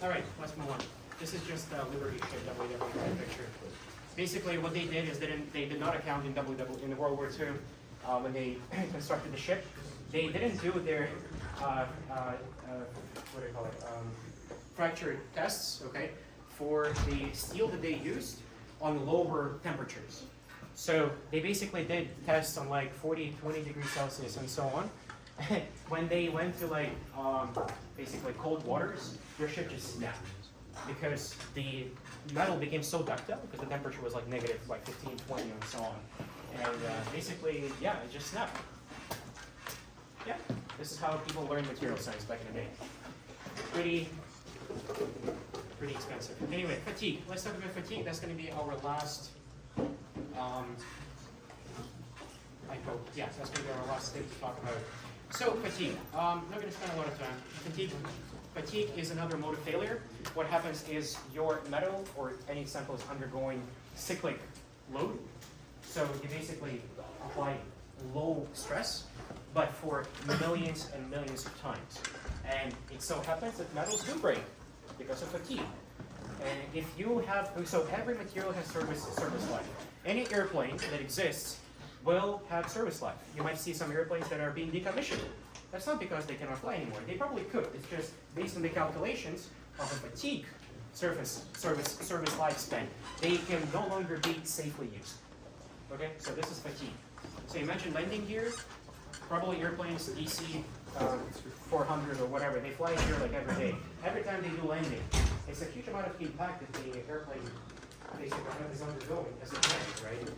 [SPEAKER 1] all right, let's move on. This is just a Liberty ship WW picture. Basically, what they did is they did not account in in World War II when they constructed the ship. They didn't do their what do you call it? Fracture tests, okay, for the steel that they used on lower temperatures. So they basically did tests on like 40, 20 degrees Celsius and so on. When they went to like basically cold waters, their ship just snapped because the metal became so ductile because the temperature was like negative like 15, 20 and so on. And basically, yeah, it just snapped. Yeah, this is how people learned material science back in the day. Pretty expensive. Anyway, fatigue. Let's talk about fatigue. That's going to be our last. I hope. Yeah, that's going to be our last thing to talk about. So fatigue. I'm not going to spend a lot of time. Fatigue is another mode of failure. What happens is your metal or any sample is undergoing cyclic load. So you basically apply low stress, but for millions and millions of times. And it so happens that metals do break because of fatigue. And if you have, so every material has service life. Any airplane that exists will have service life. You might see some airplanes that are being decommissioned. That's not because they cannot fly anymore. They probably could. It's just based on the calculations of a fatigue service lifespan. They can no longer be safely used. Okay, so this is fatigue. So imagine landing gear, probably airplanes DC 400 or whatever, they fly here like every day. Every time they do landing, it's a huge amount of impact that the airplane basically is undergoing as it lands, right?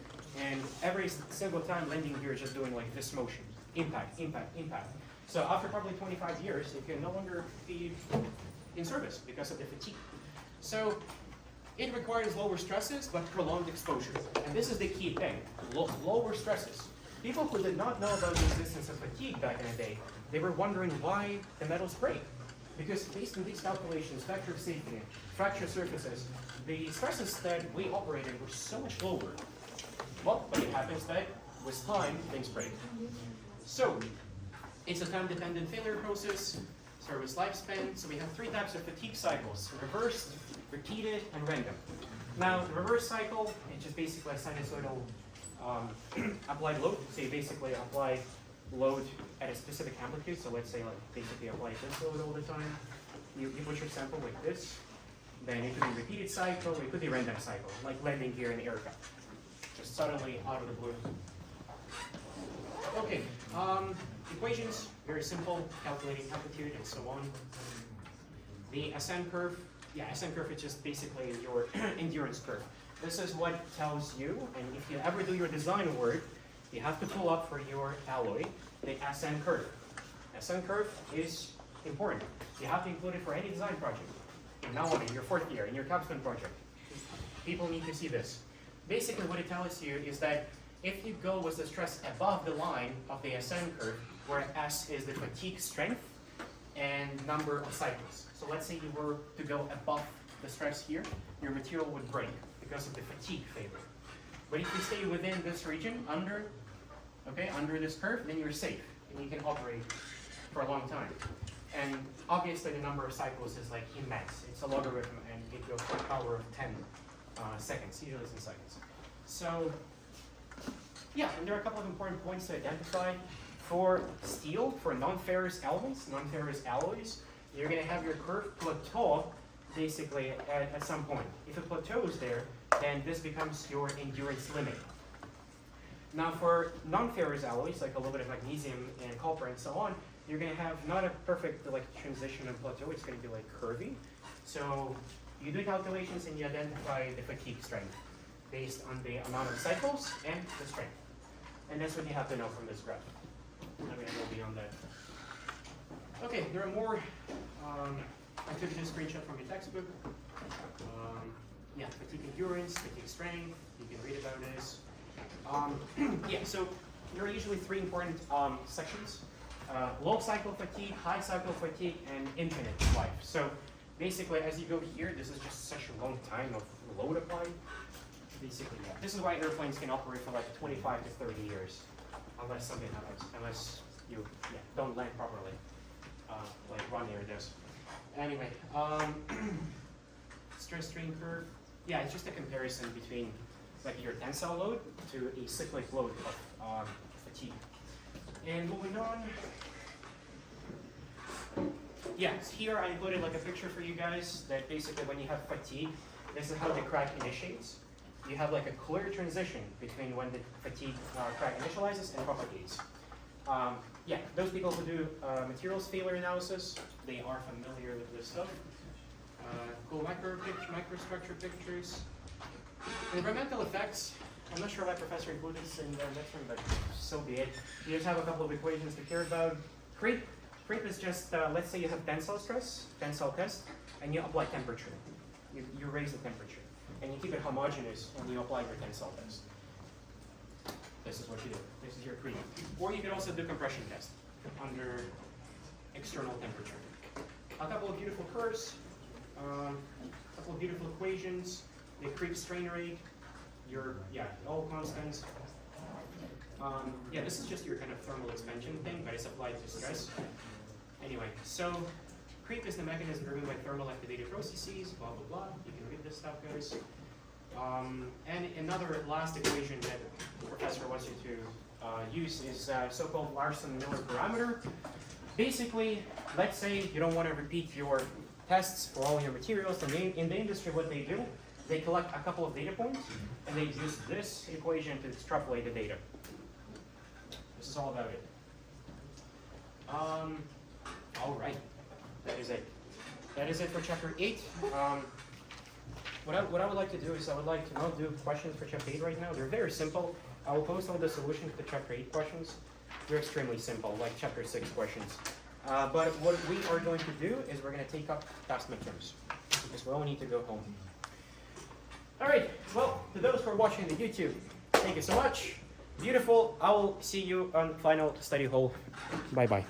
[SPEAKER 1] And every single time landing gear is just doing like this motion. Impact, impact, impact. So after probably 25 years, it can no longer be in service because of the fatigue. So it requires lower stresses, but prolonged exposure. And this is the key thing, lower stresses. People who did not know about the existence of fatigue back in the day, they were wondering why the metals break. Because based on these calculations, factor of safety, fracture surfaces, the stresses that we operated were so much lower. Well, but it happens that with time, things break. So, it's a time-dependent failure process, service lifespan. So we have three types of fatigue cycles: reversed, repeated, and random. Now, the reverse cycle, it's just basically a sinusoidal applied load. So you basically apply load at a specific amplitude. So let's say like basically apply this load all the time. You put your sample like this. Then it could be repeated cycle, it could be random cycle, like landing gear in the aircraft. Just suddenly out of the blue. Okay, equations, very simple, calculating amplitude and so on. The ascent curve, ascent curve is just basically your endurance curve. This is what tells you, and if you ever do your design work, you have to pull up for your alloy the ascent curve. Ascent curve is important. You have to include it for any design project. And now on in your fourth year, in your capstone project, people need to see this. Basically what it tells you is that if you go with the stress above the line of the ascent curve, where S is the fatigue strength and number of cycles. So let's say you were to go above the stress here, your material would break because of the fatigue failure. But if you stay within this region, under this curve, then you're safe and you can operate for a long time. And obviously the number of cycles is like immense. It's a logarithm and it goes to the power of 10 seconds, usually it's in seconds. So yeah, and there are a couple of important points to identify. For steel, for non-ferrous elements, non-ferrous alloys, you're going to have your curve plateau basically at some point. If a plateau is there, then this becomes your endurance limit. Now for non-ferrous alloys, like a little bit of magnesium and copper and so on, you're gonna have not a perfect like transition and plateau, it's gonna be like curvy. So you do calculations and you identify the fatigue strength based on the amount of cycles and the strength. And that's what you have to know from this graph. I'm gonna go beyond that. Okay, there are more. I took this screenshot from your textbook. Yeah, fatigue endurance, fatigue strength, you can read about this. Yeah, so there are usually three important sections. Low cycle fatigue, high cycle fatigue, and infinite life. So basically, as you go here, this is just such a long time of load applied. Basically, yeah. This is why airplanes can operate for like 25 to 30 years, unless something happens, unless you don't land properly, like Ryanair does. Anyway, stress strain curve. Yeah, it's just a comparison between like your tensile load to a cyclic load of fatigue. And moving on. Yes, here I included like a picture for you guys that basically when you have fatigue, this is how the crack initiates. You have like a clear transition between when the fatigue crack initializes and propagates. Yeah, those people who do materials failure analysis, they are familiar with this stuff. Cool microstructure pictures. Environmental effects. I'm not sure why professor included this in their lecture, but so be it. You just have a couple of equations to care about. Creep. Creep is just, let's say you have tensile stress, tensile test, and you apply temperature. You raise the temperature. And you keep it homogeneous when you apply your tensile test. This is what you do. This is your creep. Or you could also do compression test under external temperature. A couple of beautiful curves, a couple of beautiful equations, the creep strain rate, all constants. Yeah, this is just your kind of thermal expansion thing, but it's applied to stress. Anyway, so creep is the mechanism driven by thermal activated processes, blah, blah, blah. You can read this stuff, guys. And another last equation that the professor wants you to use is so-called Larson-Miller parameter. Basically, let's say you don't want to repeat your tests for all your materials. In the industry, what they do, they collect a couple of data points, and they use this equation to extrapolate the data. This is all about it. All right, that is it. That is it for chapter 8. What I would like to do is I would like to not do questions for chapter 8 right now. They're very simple. I will post all the solutions to chapter 8 questions. They're extremely simple, like chapter 6 questions. But what we are going to do is we're going to take up past midterms, because we all need to go home. All right, well, to those who are watching the YouTube, thank you so much. Beautiful. I will see you on final study hall. Bye-bye.